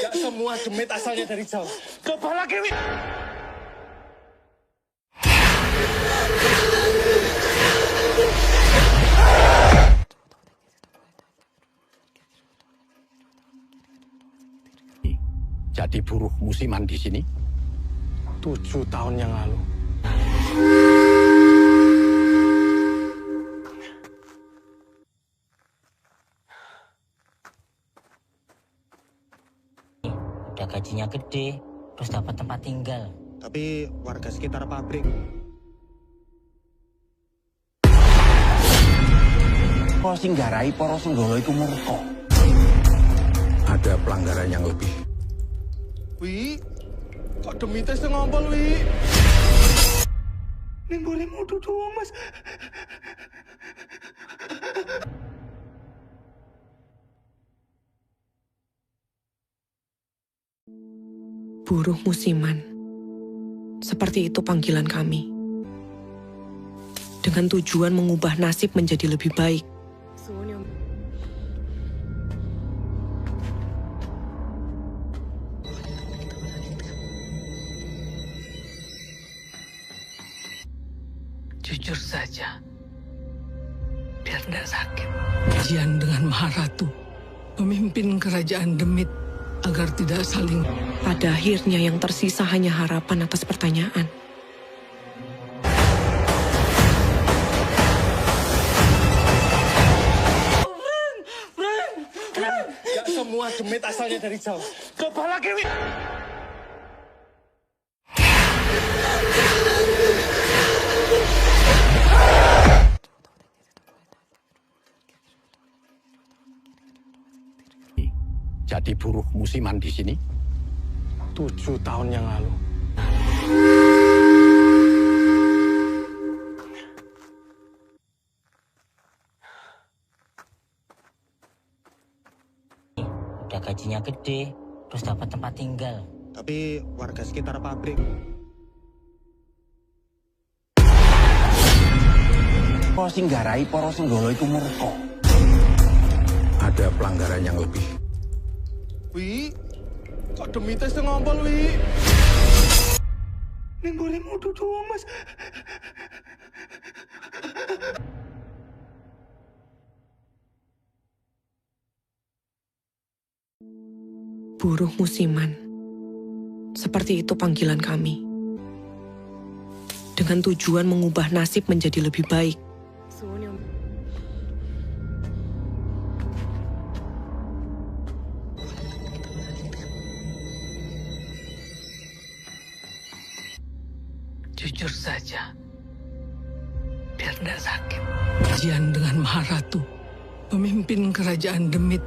Gak semua demit asalnya dari Jawa. Coba lagi, Wi. Jadi buruh musiman di sini. 7 tahun yang lalu. Udah gajinya gede, terus dapat tempat tinggal. Tapi warga sekitar pabrik. Apa sing garai para senggala iku murka? Ada pelanggaran yang lebih. Wi, kok demite sing ngompol, Wi? Ning boleh mudu doang, Mas. Buruh musiman. Seperti itu panggilan kami. Dengan tujuan mengubah nasib menjadi lebih baik. Jujur saja, biar tidak sakit. Jian dengan Maharatu memimpin kerajaan Demit agar tidak saling. Pada akhirnya yang tersisa hanya harapan atas pertanyaan. Gak semua demit asalnya dari Jawa. Coba lagi, Wi. Jadi buruh musiman di sini. 7 tahun yang lalu. udah gajinya gede, terus dapat tempat tinggal. Tapi warga sekitar pabrik. Kok sing garai para senggala iku murka. Ada pelanggaran yang lebih. Wi, kok demite sing ngompol, Wi? Ning bolehmu doang, Mas. Buruh musiman. Seperti itu panggilan kami. Dengan tujuan mengubah nasib menjadi lebih baik. Jujur saja, biar tidak sakit. Jian dengan Maharatu, pemimpin kerajaan Demit,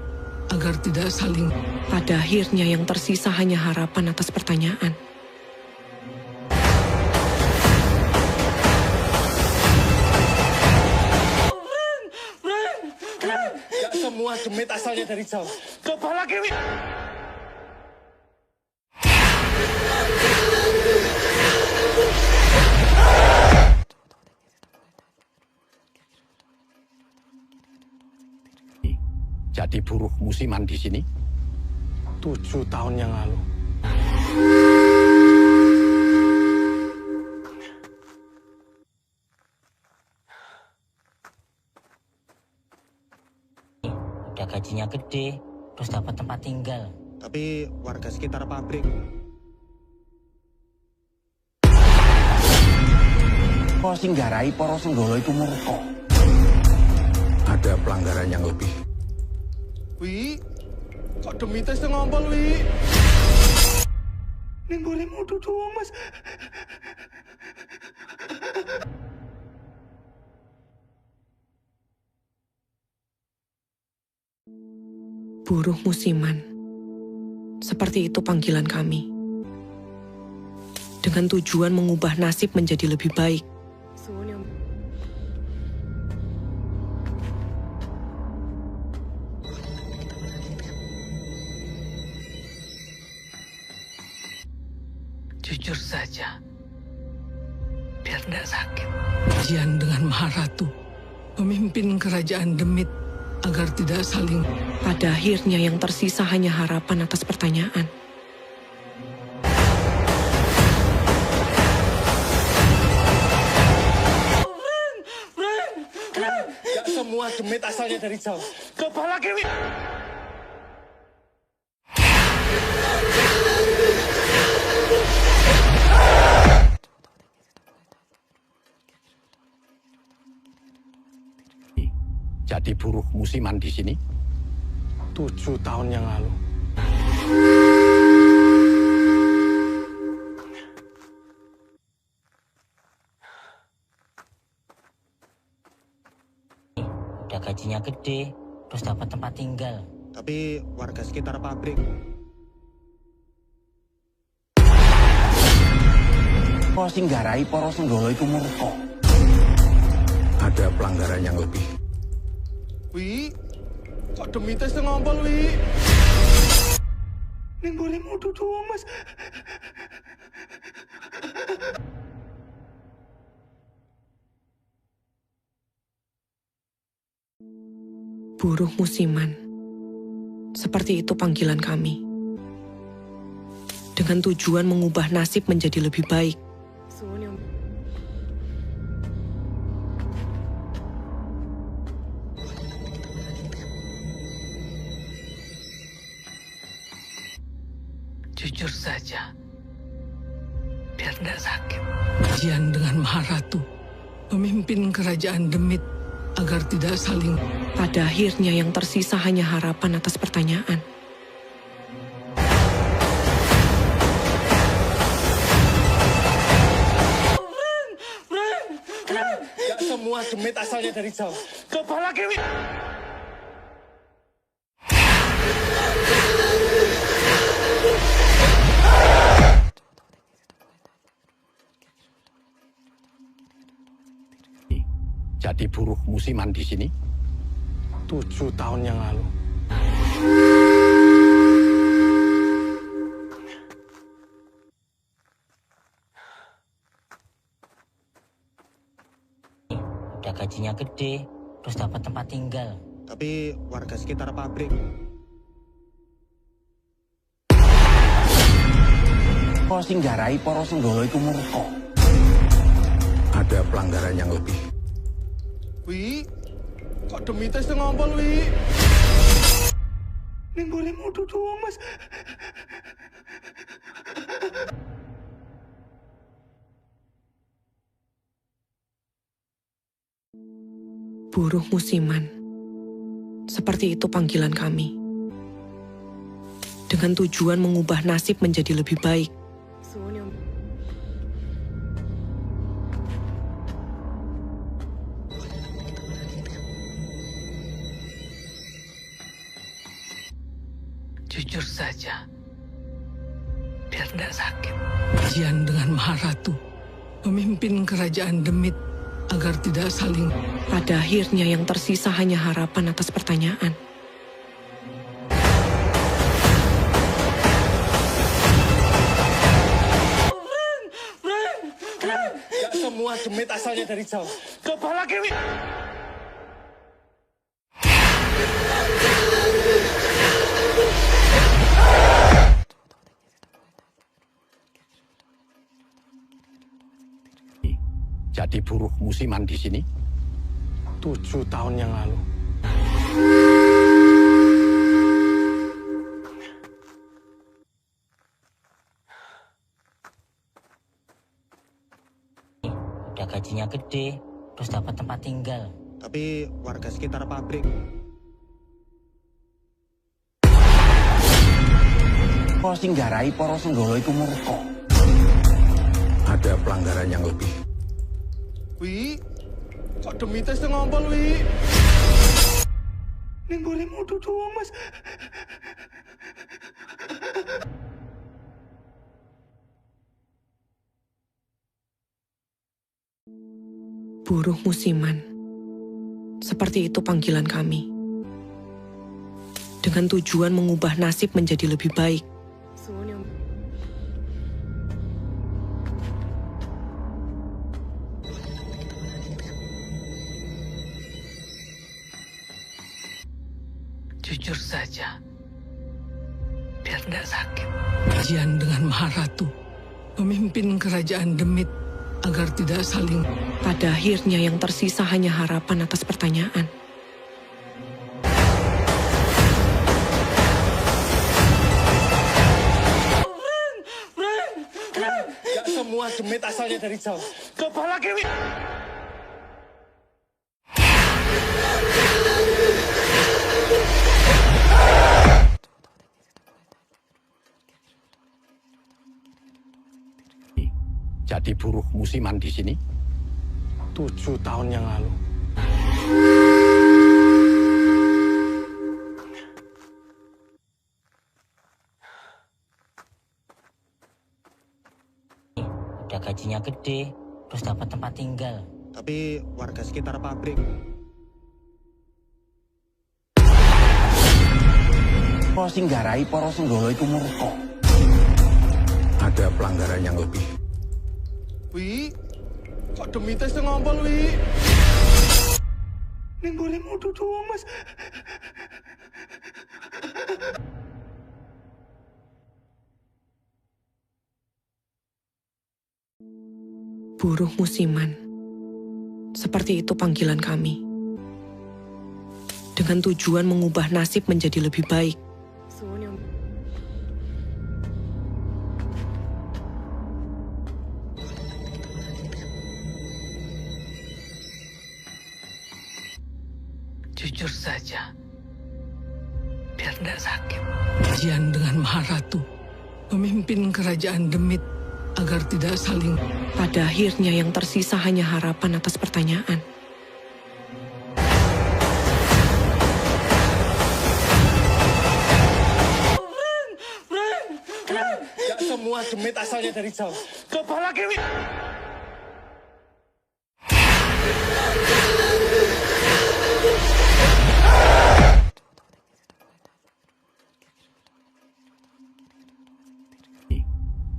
agar tidak saling. Pada akhirnya yang tersisa hanya harapan atas pertanyaan. Gak semua demit asalnya dari Jawa. Coba lagi, Wi. Jadi buruh musiman di sini. 7 tahun yang lalu. Udah gajinya gede, terus dapat tempat tinggal. Tapi warga sekitar pabrik. Kok sing garai para senggala iku murka. Ada pelanggaran yang lebih. Wi, kok demite sing ngompol, Wi? Ning bolehmu doang, Mas. Buruh musiman. Seperti itu panggilan kami. Dengan tujuan mengubah nasib menjadi lebih baik. Jujur saja, biar tidak sakit. Jian dengan Maharatu, pemimpin kerajaan Demit, agar tidak saling. Pada akhirnya yang tersisa hanya harapan atas pertanyaan. Gak semua demit asalnya dari Jawa. Coba lagi, Wi. Jadi buruh musiman di sini. 7 tahun yang lalu. Udah gajinya gede, terus dapat tempat tinggal. Tapi warga sekitar pabrik. Kok sing garai para senggala iku murka. Ada pelanggaran yang lebih. Wi, kok demite sing ngompol, Wi? Ning bolehmu doang, Mas. Buruh musiman. Seperti itu panggilan kami. Dengan tujuan mengubah nasib menjadi lebih baik. Jujur saja, biar tidak sakit. Jian dengan Maharatu, pemimpin kerajaan Demit, agar tidak saling. Pada akhirnya yang tersisa hanya harapan atas pertanyaan. Gak semua demit asalnya dari Jawa. Coba lagi, Wi. Jadi buruh musiman di sini. 7 tahun yang lalu. gajinya gede, terus dapat tempat tinggal. Tapi warga sekitar pabrik. Kok sing garai para senggala iku murka. Ada pelanggaran yang lebih. Wi, kok demite sing ngompol, Wi? Ning boleh mudu doang, Mas. Buruh musiman. Seperti itu panggilan kami. Dengan tujuan mengubah nasib menjadi lebih baik. Jujur saja, biar tidak sakit. Jian dengan Maharatu memimpin kerajaan Demit agar tidak saling. Pada akhirnya yang tersisa hanya harapan atas pertanyaan. Gak semua demit asalnya dari Jawa. Coba lagi, Wi. Jadi buruh musiman di sini. 7 tahun yang lalu. Udah gajinya gede, terus dapat tempat tinggal. Tapi warga sekitar pabrik. Kok sing garai para senggala iku murka. Ada pelanggaran yang lebih. Wi, kok demite sing ngompol, Wi? Ning boleh mudu doang, Mas. Buruh musiman. Seperti itu panggilan kami. Dengan tujuan mengubah nasib menjadi lebih baik. Jujur saja, biar tidak sakit. Jian dengan Maharatu memimpin kerajaan Demit agar tidak saling. Pada akhirnya yang tersisa hanya harapan atas pertanyaan. Gak semua demit asalnya dari Jawa. Coba lagi, Wi. Jadi buruh musiman di sini. 7 tahun yang lalu. Udah gajinya gede, terus dapat tempat tinggal. Tapi warga sekitar pabrik. Kok sing garai para senggala iku murka. Ada pelanggaran yang lebih. Wi, kok demite sing ngompol, Wi? Ning boleh mudu doang, Mas. Buruh musiman. Seperti itu panggilan kami. Dengan tujuan mengubah nasib menjadi lebih baik. Jujur saja, biar tidak sakit. Jian dengan Maharatu memimpin kerajaan Demit agar tidak saling. Pada akhirnya yang tersisa hanya harapan atas pertanyaan. Gak semua demit asalnya dari Jawa. Coba lagi, Wi.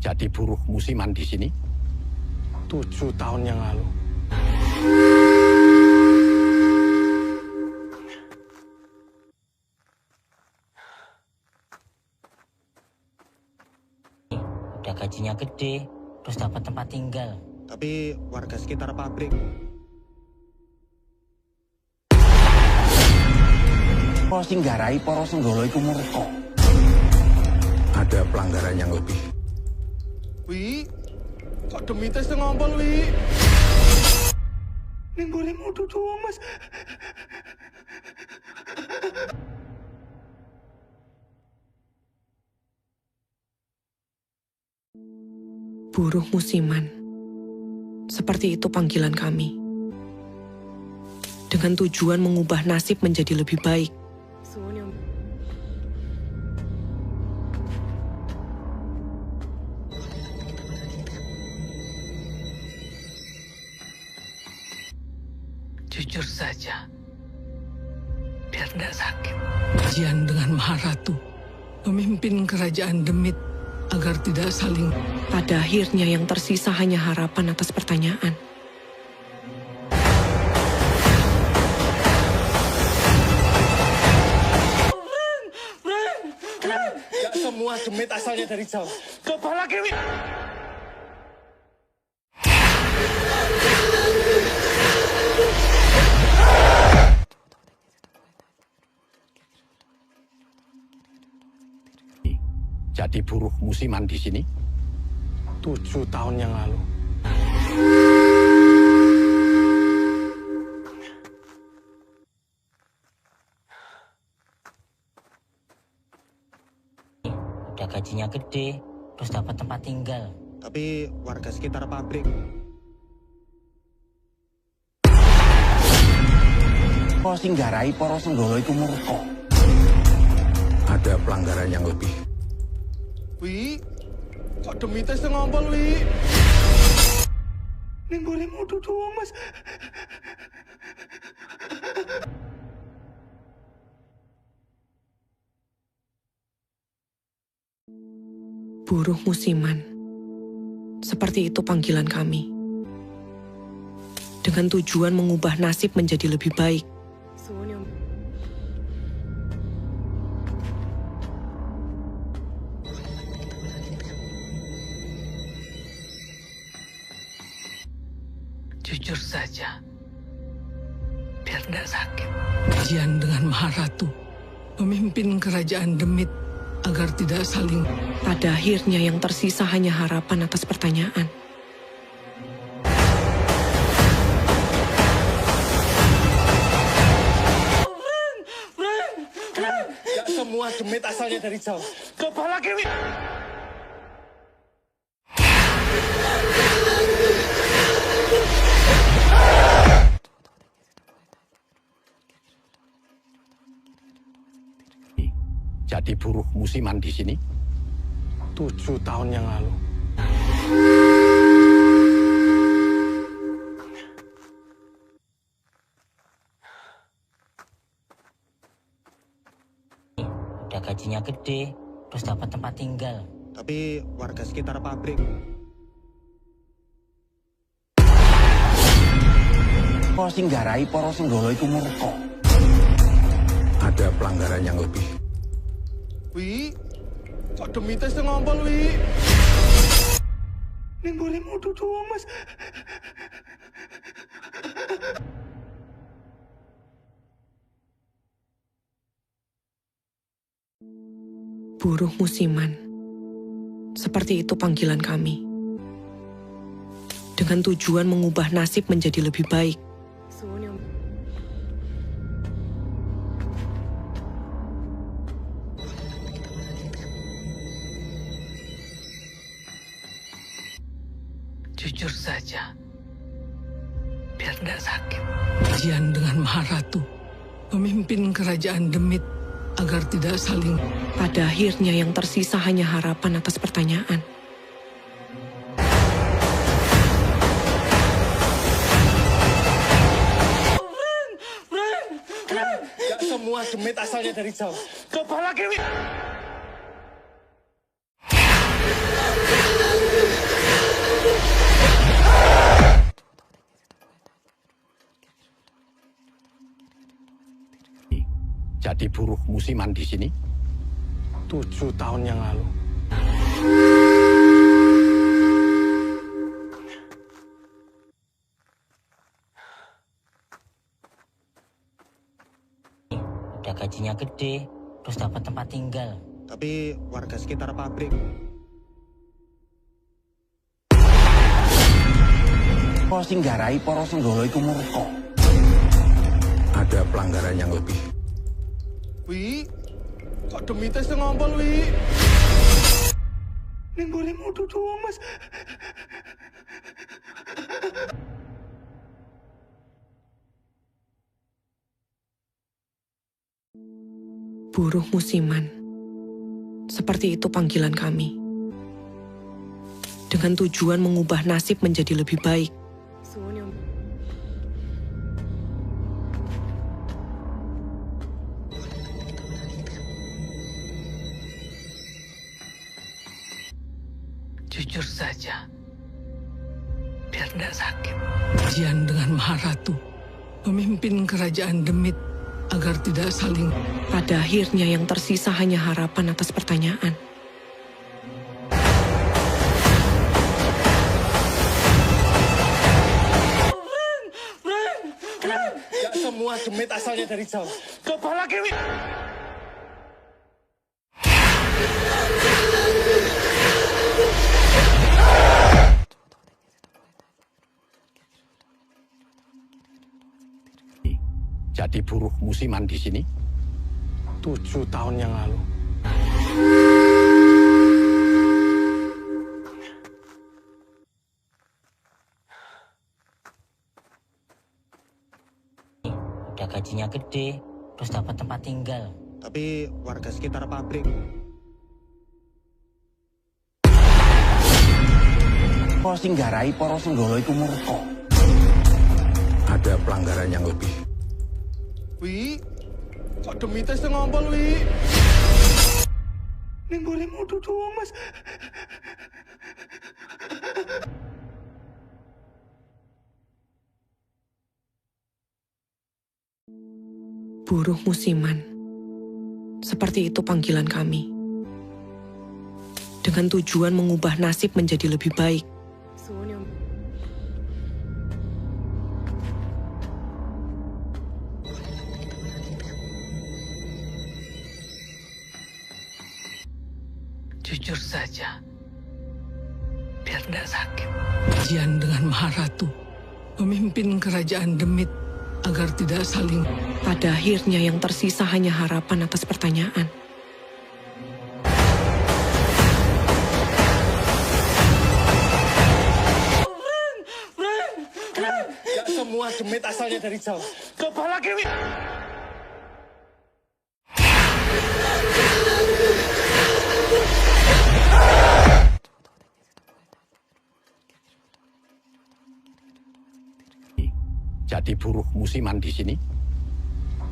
Jadi buruh musiman di sini. 7 tahun yang lalu. gajinya gede, terus dapat tempat tinggal. Tapi warga sekitar pabrik. Apa sing garai para senggala iku murka? Ada pelanggaran yang lebih. Wi, kok demite sing ngompol, Wi? Ning bolehmu doang, Mas. Buruh musiman. Seperti itu panggilan kami. Dengan tujuan mengubah nasib menjadi lebih baik. Jujur saja, biar tidak sakit. Jian dengan Maharatu memimpin kerajaan Demit agar tidak saling. Pada akhirnya yang tersisa hanya harapan atas pertanyaan. Gak semua demit asalnya dari Jawa. Coba lagi, Wi. Jadi buruh musiman di sini. 7 tahun yang lalu. Udah gajinya gede, terus dapat tempat tinggal. Tapi warga sekitar pabrik. Apa sing garai para senggala iku murka? Ada pelanggaran yang lebih. Wi, kok demite sing ngompol, Wi? Ning bolehmu doang, Mas. Buruh musiman. Seperti itu panggilan kami. Dengan tujuan mengubah nasib menjadi lebih baik. Jujur saja, biar tidak sakit. Jian dengan Maharatu memimpin kerajaan Demit agar tidak saling. Pada akhirnya yang tersisa hanya harapan atas pertanyaan. Gak semua demit asalnya dari Jawa. Coba lagi, Wi. Jadi buruh musiman di sini. 7 tahun yang lalu. Udah gajinya gede, terus dapat tempat tinggal. Tapi warga sekitar pabrik. Apa sing garai para senggala iku murka? Ada pelanggaran yang lebih. Wi, kok demite sing ngompol, Wi? Ning bolehmu doang, Mas. Buruh musiman. Seperti itu panggilan kami. Dengan tujuan mengubah nasib menjadi lebih baik. Jujur saja, biar tidak sakit. Jian dengan Maharatu memimpin kerajaan Demit agar tidak saling. Pada akhirnya yang tersisa hanya harapan atas pertanyaan. Gak semua demit asalnya dari Jawa. Coba lagi, Wi. Jadi buruh musiman di sini. 7 tahun yang lalu. udah gajinya gede, terus dapat tempat tinggal. Tapi warga sekitar pabrik. Apa sing garai para senggala iku murka? Ada pelanggaran yang lebih. Wi, kok demite sing ngompol, Wi? Ning boleh mudu doang, Mas. Buruh musiman. Seperti itu panggilan kami. Dengan tujuan mengubah nasib menjadi lebih baik. Jujur saja, biar tidak sakit. Jian dengan Maharatu memimpin kerajaan Demit agar tidak saling. Pada akhirnya yang tersisa hanya harapan atas pertanyaan. Gak semua demit asalnya dari Jawa. Coba lagi, Wi. Jadi buruh musiman di sini. 7 tahun yang lalu. Udah gajinya gede, terus dapat tempat tinggal. Tapi warga sekitar pabrik. Apa sing garai para senggala iku murka? Ada pelanggaran yang lebih. Wi, kok demite sing ngompol, Wi? Ning boleh mudu doang, Mas. Buruh musiman. Seperti itu panggilan kami. Dengan tujuan mengubah nasib menjadi lebih baik. Jujur saja, biar tidak sakit. Jian dengan Maharatu memimpin kerajaan Demit agar tidak saling. Pada akhirnya yang tersisa hanya harapan atas pertanyaan. Gak semua demit asalnya dari Jawa. Coba lagi, Wi. Jadi buruh musiman di sini.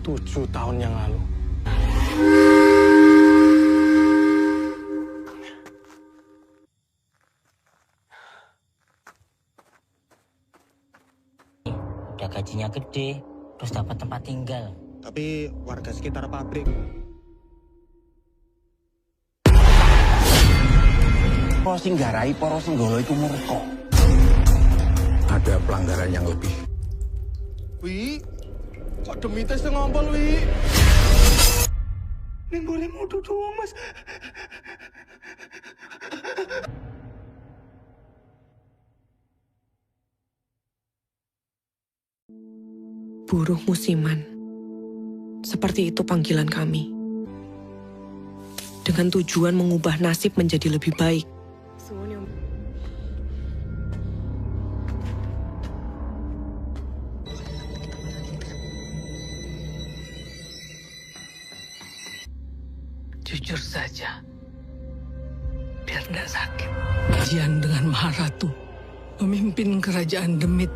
7 tahun yang lalu. Udah gajinya gede, terus dapat tempat tinggal. Tapi warga sekitar pabrik. Apa sing garai para senggala iku murka? Ada pelanggaran yang lebih. Wi, kok demite sing ngompol, Wi? Ning boleh mudu doang, Mas. Buruh musiman. Seperti itu panggilan kami. Dengan tujuan mengubah nasib menjadi lebih baik. Jujur saja, biar tidak sakit. Jian dengan Maharatu memimpin kerajaan Demit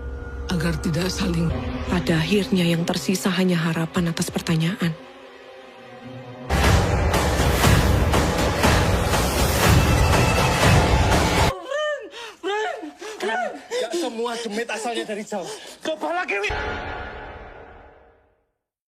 agar tidak saling. Pada akhirnya yang tersisa hanya harapan atas pertanyaan. Gak semua demit asalnya dari Jawa. Coba lagi, Wi.